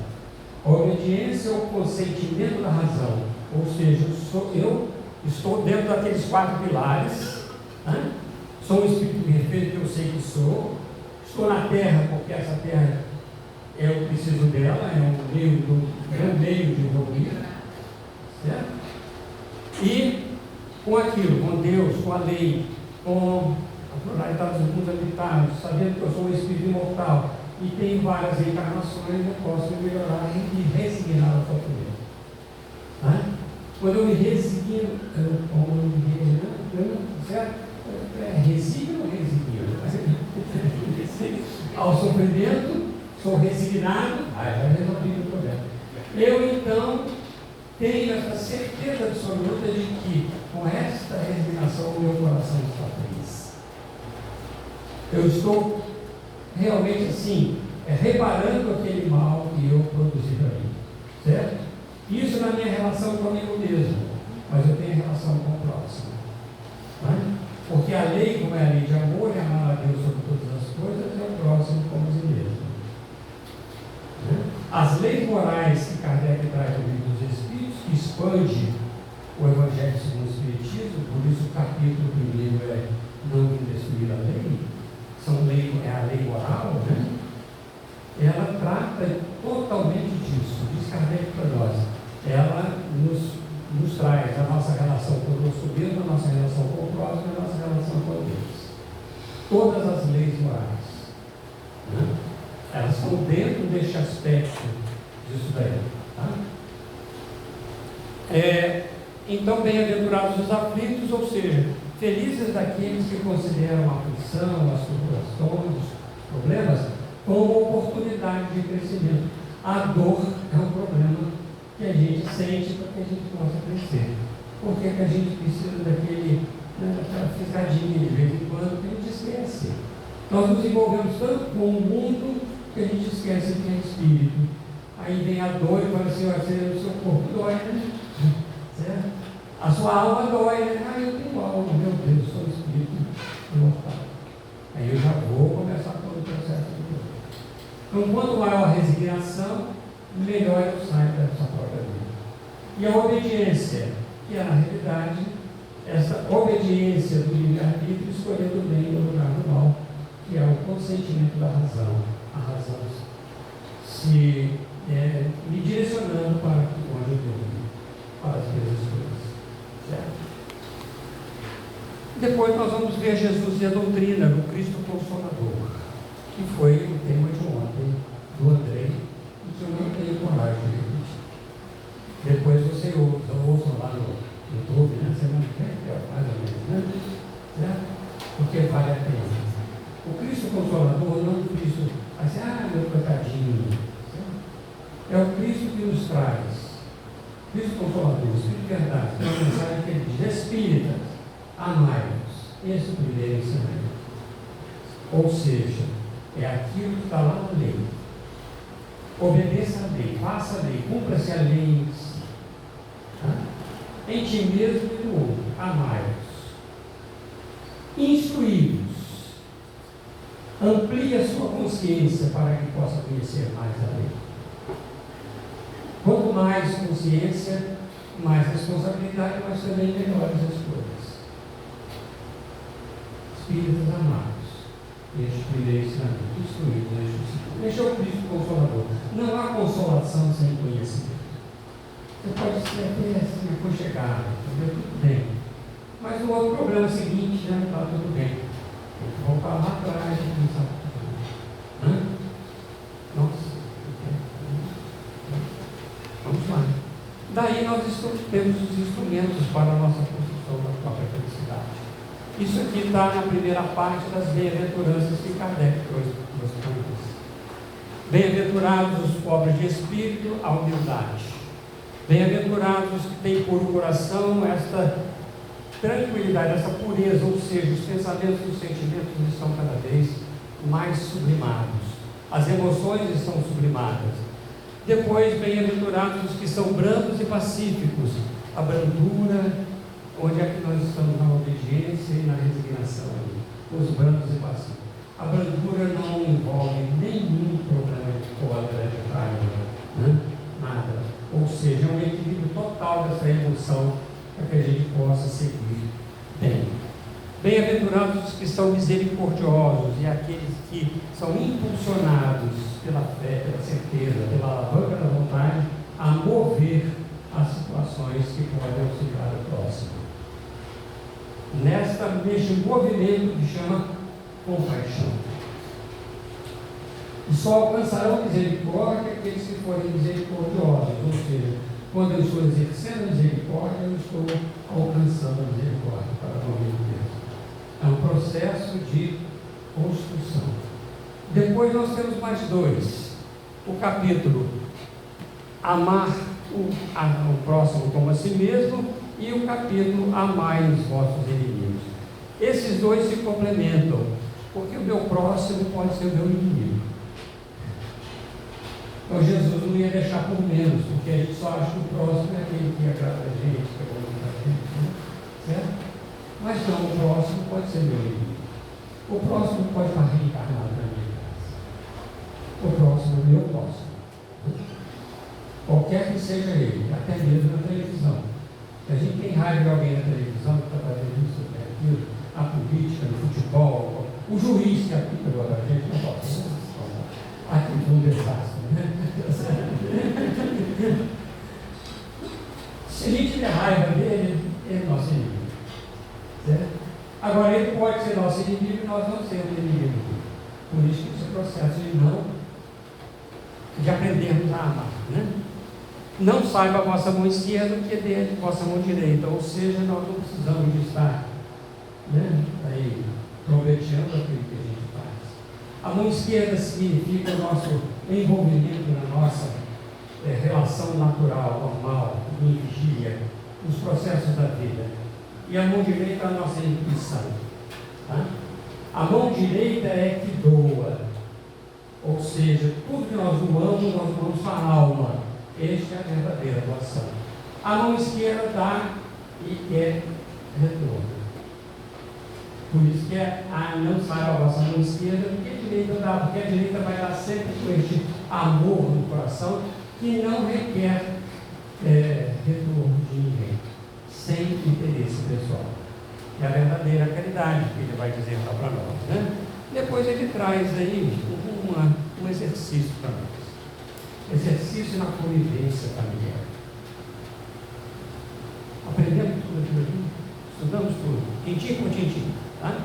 A obediência é o consentimento da razão, ou seja, eu estou dentro daqueles 4 pilares, né? Sou um espírito perfeito que eu sei que sou, estou na terra porque essa terra eu preciso dela, é um meio de evoluir, certo? E com aquilo, com Deus, com a lei, com a pluralidade dos mundos habitados, sabendo que eu sou um espírito imortal e tenho várias encarnações, eu posso melhorar e resignar o sofrimento. Tá? Quando eu me resigno, certo? Resigno ou resigno? Ao sofrimento, sou resignado, já resolvi o problema. Eu então tenho essa certeza absoluta de que com esta resignação o meu coração está feliz. Eu estou realmente assim, reparando aquele mal que eu produzi para mim, certo? Isso na minha relação comigo mesmo, mas eu tenho relação com o próximo. Né? Porque a lei, como é a lei de amor, é amar a Deus sobre todas as coisas, é o próximo como a si mesmo. Né? As leis morais que Kardec traz no Livro dos Espíritos, que expande o Evangelho segundo o Espiritismo, por isso o capítulo 1 é não destruir a lei, é a lei moral, né? Ela trata totalmente disso, diz Kardec para nós. Ela nos traz a nossa relação conosco mesmo, a nossa relação com o próximo e a nossa relação com Deus. Todas as leis morais, né? Elas estão dentro deste aspecto disso daí. Tá? Então, bem-aventurados os aflitos, ou seja, felizes daqueles que consideram a aflição, as tribulações, os problemas, como oportunidade de crescimento. A dor é um problema que a gente sente para que a gente possa crescer. Por que a gente precisa daquela fisgadinha de vez em quando que a gente esquece? Nós nos envolvemos tanto com o mundo que a gente esquece que é espírito. Aí vem a dor e fala assim, o seu corpo dói, né? Certo? A sua alma dói, né? Eu tenho alma, meu Deus, sou espírito imortal. Aí eu já vou começar todo o processo de dor. Então, quanto maior a resignação, melhor eu saio dessa própria vida. E a obediência, que é na realidade essa obediência do livre-arbítrio, escolhendo o bem no lugar do mal, que é o consentimento da razão. A razão me direcionando para onde eu devo ir, para as minhas escolhas. Certo? Depois nós vamos ver Jesus e a doutrina do Cristo Consolador, que foi o tema de ontem do Andrei, e que eu não tenho coragem de repetir. Depois você ouça lá no YouTube, né? Semana que vem, mais ou menos, né? Certo? Porque vale a pena. O Cristo Consolador não é o Cristo assim, meu coitadinho. É o Cristo que nos traz. Cristo Consolador, o Espírito de Verdade, tem uma mensagem que ele diz: Espíritas, amai-vos. Esse é o primeiro ensinamento. Ou seja, é aquilo que está lá na lei. Obedeça a lei, faça a lei, cumpra-se a lei em si. Em ti mesmo e no outro, amai-vos. Instruí-vos. Amplie a sua consciência para que possa conhecer mais a lei. Quanto mais consciência, mais responsabilidade, mas também melhores as coisas. Espíritos amados, este primeiro ensinamento, instruídos neste segundo. Este é o Cristo Consolador. Não há consolação sem conhecimento. Você pode ser até assim, aconchegado, entendeu? Tudo bem. Mas o outro problema seguinte já não está tudo bem. Tem que voltar lá atrás e pensar tudo. Nossa. Vamos lá. Daí nós temos os instrumentos para a nossa construção da própria felicidade. Isso aqui está na primeira parte das bem-aventuranças que Kardec trouxe para nós. Bem-aventurados os pobres de espírito, a humildade. Bem-aventurados os que têm puro coração, esta tranquilidade, essa pureza, ou seja, os pensamentos e os sentimentos estão cada vez mais sublimados. As emoções estão sublimadas. Depois, bem-aventurados os que são brandos e pacíficos. A brandura, onde é que nós estamos na obediência e na resignação? Os brandos e pacíficos. A brandura não envolve nenhum problema de cólera, de raiva, né? Nada. Ou seja, é um equilíbrio total dessa emoção para que a gente possa seguir bem. Bem-aventurados os que são misericordiosos e aqueles que são impulsionados pela fé, pela certeza, pela alavanca da vontade, a mover as situações que podem auxiliar o próximo. Neste movimento que chama compaixão. E só alcançarão misericórdia aqueles que forem misericordiosos, ou seja, quando eu estou exercendo a misericórdia, eu estou alcançando a misericórdia para o nome de Deus. É um processo de construção. Depois nós temos mais dois. O capítulo amar o próximo como a si mesmo e o capítulo amai os vossos inimigos. Esses dois se complementam, porque o meu próximo pode ser o meu inimigo. Então Jesus não ia deixar por menos, porque a gente só acha que o próximo é aquele que agrada a gente, que é bom para a gente, né? Certo? Mas não, o próximo pode ser meu inimigo. O próximo pode estar reencarnado na minha casa. O próximo é meu próximo. Qualquer que seja ele, até mesmo na televisão. Se a gente tem raiva de alguém na televisão que está fazendo isso, aquilo, a política, no futebol, o juiz que apita agora a gente não pode. Aqui foi um desastre, né? Se a gente tiver raiva dele, ele é nosso inimigo. Certo? Agora, ele pode ser nosso inimigo e nós não sermos inimigo. Por isso que esse processo de aprendermos a amar. Né? Não saiba a vossa mão esquerda o que é dele, a vossa mão direita. Ou seja, nós não precisamos de estar aí prometendo aquilo que a gente faz. A mão esquerda significa o nosso envolvimento na nossa relação natural, normal, em vigília, nos processos da vida. E a mão direita é a nossa intuição. Tá? A mão direita é que doa. Ou seja, tudo que nós doamos com a alma. Esta é a verdadeira doação. A mão esquerda dá e quer retorno. Por isso que não saiba a vossa mão esquerda, porque a direita dá, porque a direita vai dar sempre com este amor no coração que não requer retorno de ninguém, sem interesse pessoal. É a verdadeira caridade que ele vai dizer para nós. Né? Depois ele traz aí um exercício para nós. Exercício na convivência familiar. Aprendemos tudo aquilo aqui? Estudamos tudo, tintim por tintim. Tá?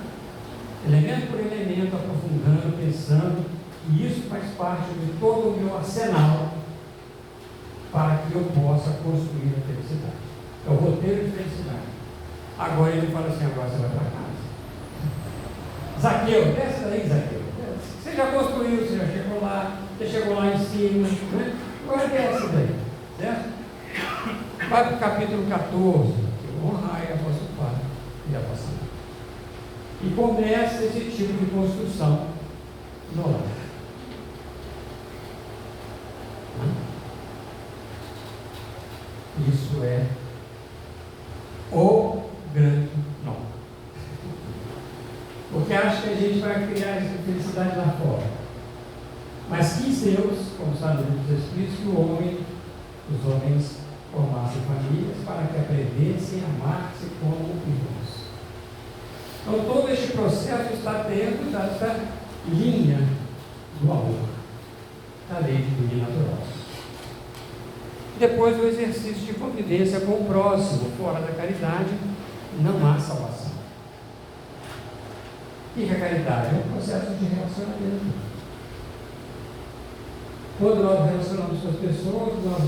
Elemento por elemento, aprofundando, pensando, e isso faz parte de todo o meu arsenal para que eu possa construir a felicidade. É o roteiro de felicidade. Agora ele fala assim, agora você vai para casa. Zaqueu, desce daí, Zaqueu. Você já construiu, você já chegou lá em cima, né? Agora desce daí, certo? Vai para o capítulo 14, honrai a vosso pai e a vossa mãe. E começa esse tipo de construção no lar. Isso é o grande nó. Porque acha que a gente vai criar essa felicidade lá fora. Mas quis Deus, como está no livro dos Espíritos, que os homens formassem famílias para que aprendessem a amar-se como irmãos. Então todo este processo está dentro dessa linha do amor, da lei divina natural. Depois o exercício de convivência com o próximo, fora da caridade, não há salvação. O que é a caridade? É um processo de relacionamento. Quando nós relacionamos com as pessoas, nós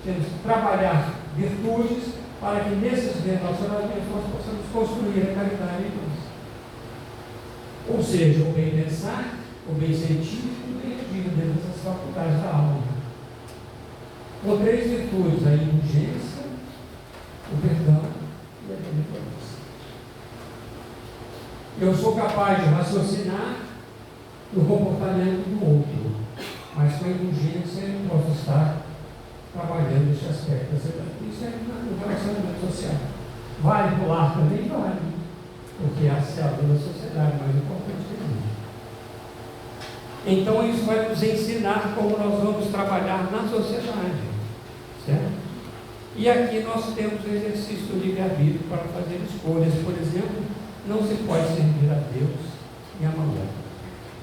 temos que trabalhar virtudes para que nesses relacionamentos nós possamos construir a caridade em nós. Ou seja, o bem pensar, o bem sentir e o bem agir dentro das faculdades da alma. Com três virtudes, a indulgência, o perdão e a benevolência. Eu sou capaz de raciocinar no comportamento do outro, mas com a indulgência eu posso estar trabalhando esse aspecto. Isso é no relacionamento social. Vale para o lar também? Vale, porque é a célula da sociedade mais importante que tem. Então isso vai nos ensinar como nós vamos trabalhar na sociedade, certo? E aqui nós temos o exercício do livre-arbítrio para fazer escolhas. Por exemplo, não se pode servir a Deus e a mamão.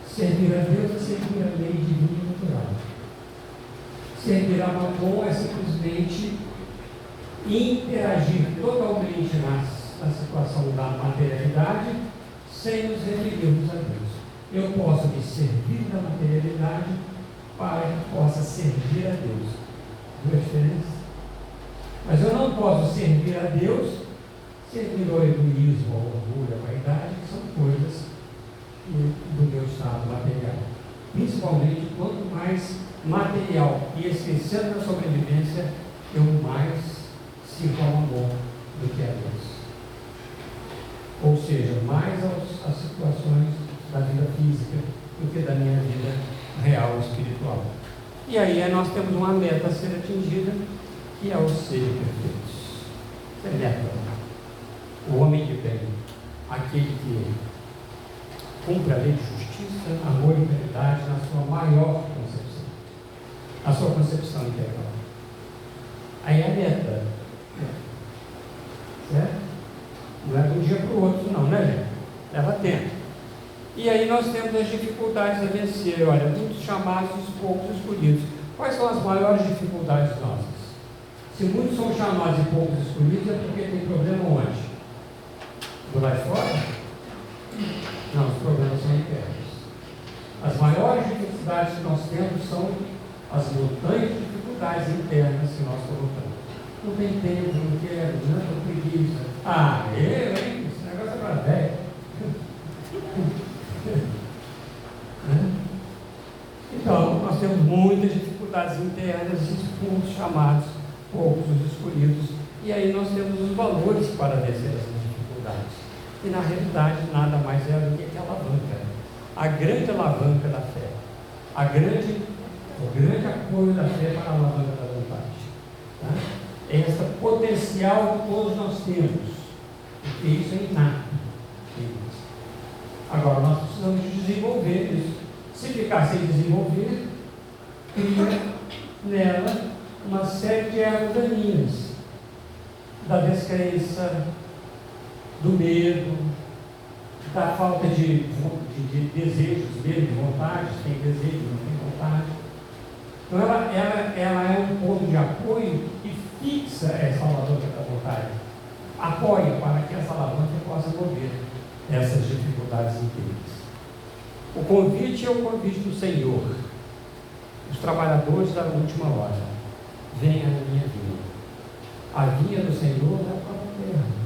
Servir a Deus é servir a lei divina e natural. Servir a mamão é simplesmente interagir totalmente na situação da materialidade sem nos referirmos a Deus. Eu posso me servir da materialidade para que possa servir a Deus. Viu a diferença? Mas eu não posso servir a Deus servindo ao egoísmo, ao orgulho, à vaidade, que são coisas do meu estado material. Principalmente, quanto mais material e esquecendo da sobrevivência, eu mais sirvo ao amor do que a Deus. Ou seja, mais às situações da vida física do que da minha vida real espiritual. E aí nós temos uma meta a ser atingida, que é o ser perfeitos. Essa é a meta. O homem de bem, aquele que cumpre a lei de justiça, amor e caridade na sua maior concepção, na sua concepção integral. Aí é a meta, certo? Não é de um dia para o outro, não, né, gente? Leva tempo. E aí nós temos as dificuldades a vencer. Olha, muitos chamados, poucos escolhidos. Quais são as maiores dificuldades nossas? Se muitos são chamados e poucos escolhidos, é porque tem problema onde? Do lado de fora? Não, os problemas são internos. As maiores dificuldades que nós temos são as montanhas de dificuldades internas que nós colocamos. Não tem tempo, não quero, não estou preguiça. Ah, eu, hein? Esse negócio é para velho. Então, nós temos muitas dificuldades internas e fomos chamados, poucos os escolhidos. E aí nós temos os valores para vencer essas dificuldades. E na realidade nada mais é do que a alavanca, a grande alavanca da fé, o grande apoio da fé para a alavanca da vontade. Tá? É esse potencial que todos nós temos, porque isso é inato. Agora nós precisamos desenvolver isso. Se ficar sem desenvolver, cria nela uma série de ervas daninhas, da descrença, do medo, da falta de desejos, medo de vontade, tem desejo, não tem vontade. Então ela é um ponto de apoio que fixa essa alavanca da vontade, apoia para que essa alavanca possa mover essas dificuldades inteiras. O convite é o convite do Senhor. Os trabalhadores da última hora, venha na minha vinha. A vinha do Senhor é a própria terra.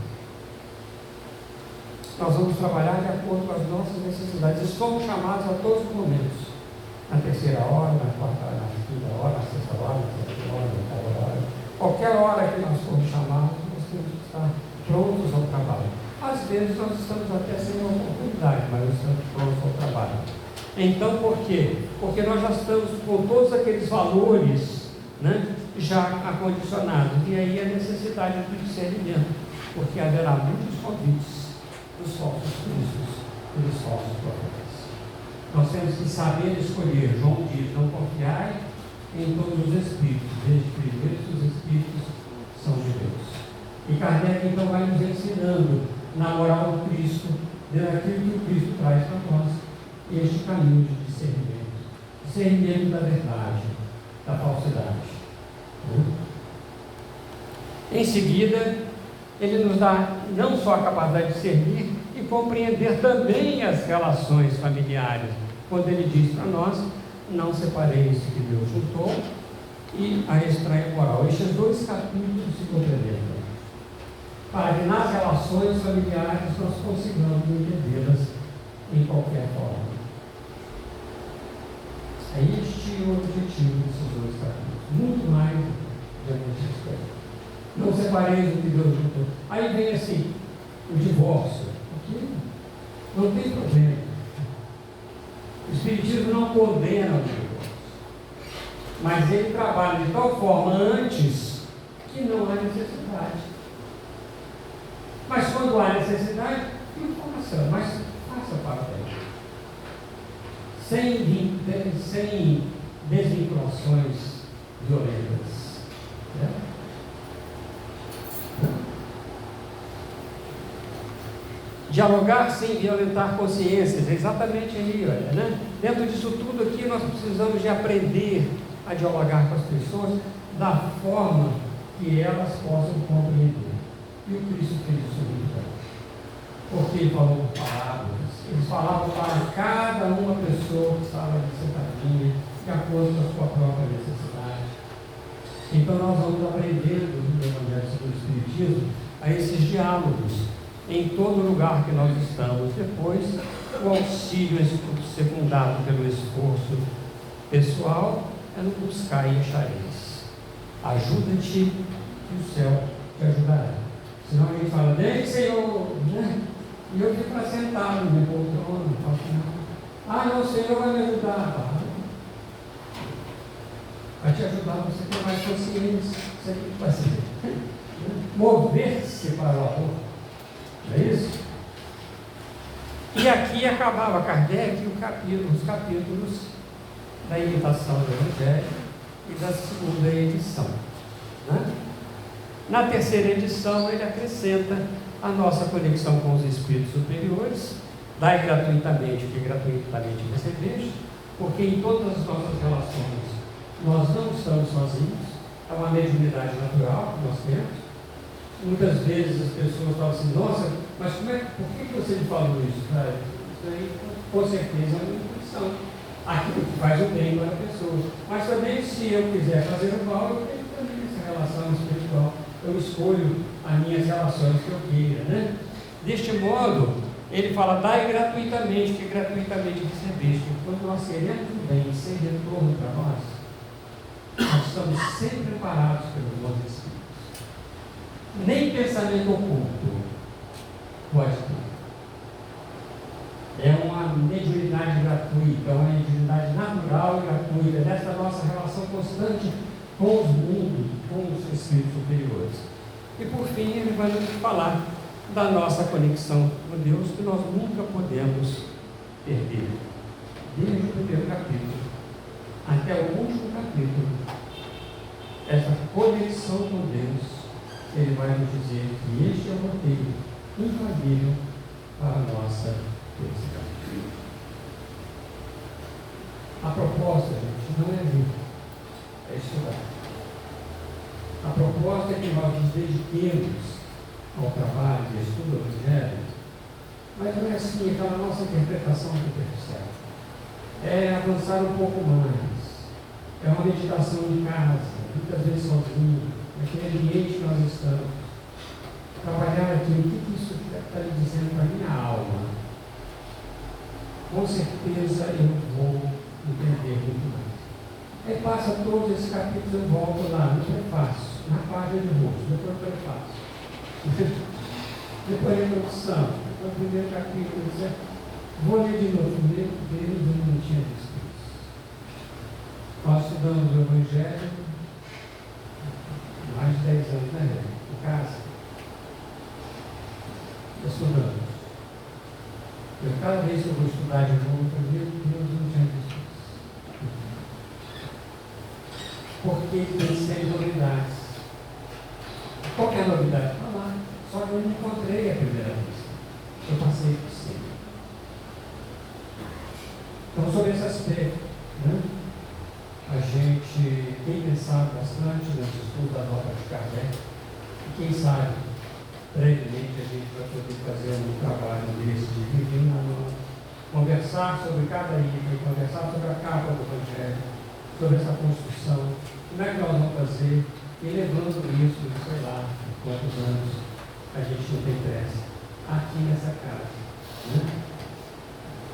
Nós vamos trabalhar de acordo com as nossas necessidades e somos chamados a todos os momentos. Na terceira hora, na quarta hora, na quinta hora, na sexta hora, na sétima hora, na oitava hora. Qualquer hora que nós formos chamados, nós temos que estar prontos ao trabalho. Às vezes nós estamos até sem uma oportunidade, mas nós estamos prontos ao trabalho. Então, por quê? Porque nós já estamos com todos aqueles valores, né, já acondicionados. E aí a necessidade do discernimento, porque haverá muitos convites dos falsos cristos e dos falsos profetas. Nós temos que saber escolher. João diz: não confiai em todos os espíritos, desde que primeiro os espíritos são de Deus. E Kardec então vai nos ensinando na moral do Cristo, daquilo que o Cristo traz para nós, este caminho de discernimento da verdade, da falsidade. Em seguida, ele nos dá não só a capacidade de discernir e compreender também as relações familiares, quando ele diz para nós: não separeis o que Deus juntou, e a estranha moral. Estes dois capítulos se complementam, para que nas relações familiares nós consigamos entendê-las em qualquer forma. É este o objetivo desses dois capítulos, muito mais do que esse aspecto. Não separeis o que Deus juntou. Aí vem assim, o divórcio. Não tem problema. O Espiritismo não condena o divórcio, mas ele trabalha de tal forma antes que não há necessidade. Mas quando há necessidade, informação, mas faça papel. Sem desvinculações violentas. Né? Dialogar sem violentar consciências, é exatamente aí, olha, né? Dentro disso tudo aqui, nós precisamos de aprender a dialogar com as pessoas da forma que elas possam compreender. E o Cristo fez isso muito bem. Porque ele falou por palavras. Eles falavam para cada uma pessoa que estava ali sentadinha, de acordo com a sua própria necessidade. Então nós vamos aprendendo no Evangelho segundo o Espiritismo a esses diálogos em todo lugar que nós estamos. Depois, o auxílio secundado pelo esforço pessoal é no buscar e achareis. Ajuda-te que o céu te ajudará. Senão a gente fala, vem Senhor, né? E eu fico lá sentado no meu poltrona, não faço nada. Não, o Senhor vai me ajudar. Vai te ajudar você ter mais consciência, você tem que fazer. Mover-se para o amor. Não é isso? E aqui acabava Kardec os capítulos da imitação do Evangelho e da segunda edição. Né? Na terceira edição, ele acrescenta a nossa conexão com os espíritos superiores, dai gratuitamente o que gratuitamente recebeste, porque em todas as nossas relações nós não estamos sozinhos, é uma mediunidade natural que nós temos. Muitas vezes as pessoas falam assim, nossa, mas por que você me falou isso? Isso aí, com certeza, é uma intuição. Aquilo que faz o bem para a pessoa. Mas também, se eu quiser fazer o mal, eu tenho também essa relação espiritual. Eu escolho as minhas relações que eu queira, né? Deste modo, ele fala, dai gratuitamente, que gratuitamente recebeste. Quando nós queremos o bem sem retorno para nós estamos sempre preparados pelos bons espíritos. Nem pensamento oculto pode ter. É uma mediunidade gratuita, é uma mediunidade natural e gratuita, dessa nossa relação constante com os mundos, com os espíritos superiores. E por fim, ele vai nos falar da nossa conexão com Deus, que nós nunca podemos perder. Desde o primeiro capítulo até o último capítulo, essa conexão com Deus, ele vai nos dizer que este é o roteiro infalível para a nossa felicidade. A proposta, gente, não é vir, é estudar. A proposta é que nós nos dediquemos ao trabalho de estudo do Evangelho, mas não é assim, aquela nossa interpretação superficial. É avançar um pouco mais. É uma meditação em casa, muitas vezes sozinho, naquele ambiente que nós estamos. Trabalhar aqui, o que isso está lhe dizendo para a minha alma? Com certeza eu vou entender muito mais. Aí passa todos esses capítulos, eu volto lá no prefácio, na página de rosto, depois do prefácio. Depois a introdução, depois o primeiro capítulo, certo? Vou ler de novo, meu Deus, eu não tinha visto isso. Nós estudamos o Evangelho há mais de 10 anos, né, em casa. Estudamos. Cada vez que eu vou estudar de novo, eu meu Deus, eu não tinha visto isso. Porque tem sempre novidades. Qual que é a novidade? Está lá. Só que eu não encontrei a primeira vez. Eu passei por cima. Então, sobre esse aspecto, né, a gente tem pensado bastante nesse estudo da obra de Kardec. E quem sabe, brevemente, a gente vai poder fazer um trabalho desse de viver na mão, conversar sobre cada item, conversar sobre a capa do Evangelho, sobre essa construção. Como é que nós vamos fazer? E levando isso, sei lá, quantos anos a gente não tem pressa, aqui nessa casa. Né?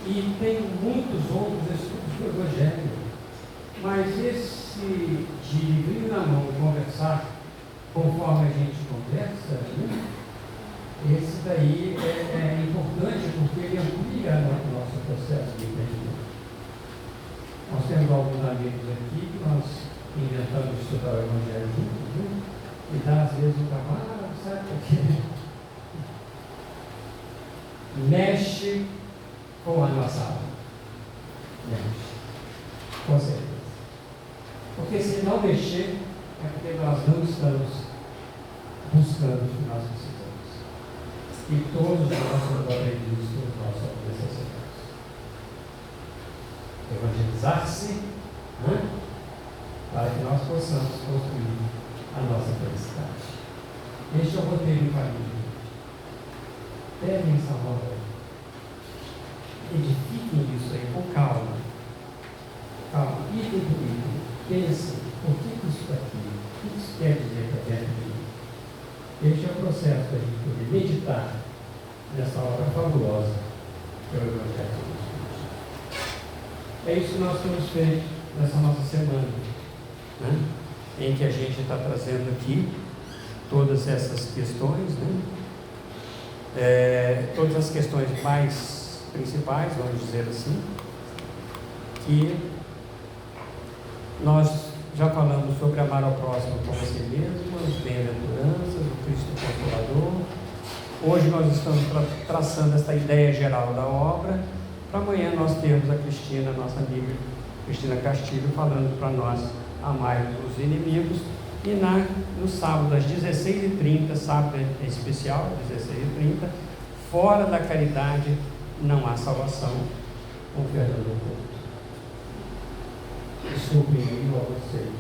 E tem muitos outros estudos do Evangelho, mas esse de livrinho na mão, conversar conforme a gente conversa, né? Esse daí é importante porque ele amplia o nosso processo de entendimento. Nós temos alguns amigos aqui que nós inventamos estudar o Evangelho juntos, viu? E dá às vezes um trabalho, sabe por quê? Mexe com a nossa alma. Mexe. Com certeza. Porque se não mexer, é porque nós não estamos buscando o que nós precisamos. E todos nós somos aprendidos pelos nossos necessidades. Evangelizar-se, né? Para que nós possamos construir a nossa felicidade. Este é o roteiro do caminho. Peguem essa roda. Edifiquem isso aí com calma. Calma, item por item. Pensem, por que isso está aqui? O que isso quer dizer para dentro de mim? Este é o processo para a gente poder meditar nessa obra fabulosa que é o Evangelho. É isso que nós temos feito nessa nossa semana, né? Em que a gente está trazendo aqui todas essas questões, né? Todas as questões mais principais, vamos dizer assim, que nós já falamos sobre amar ao próximo como a si mesmo, as bem-aventuranças, o Cristo Consolador. Hoje nós estamos traçando esta ideia geral da obra, para amanhã nós termos a Cristina, nossa amiga Cristina Castilho, falando para nós amar os inimigos. E no sábado, às 16h30, sábado é especial, 16h30, fora da caridade não há salvação, com Fernando Couto. Desculpem a vocês.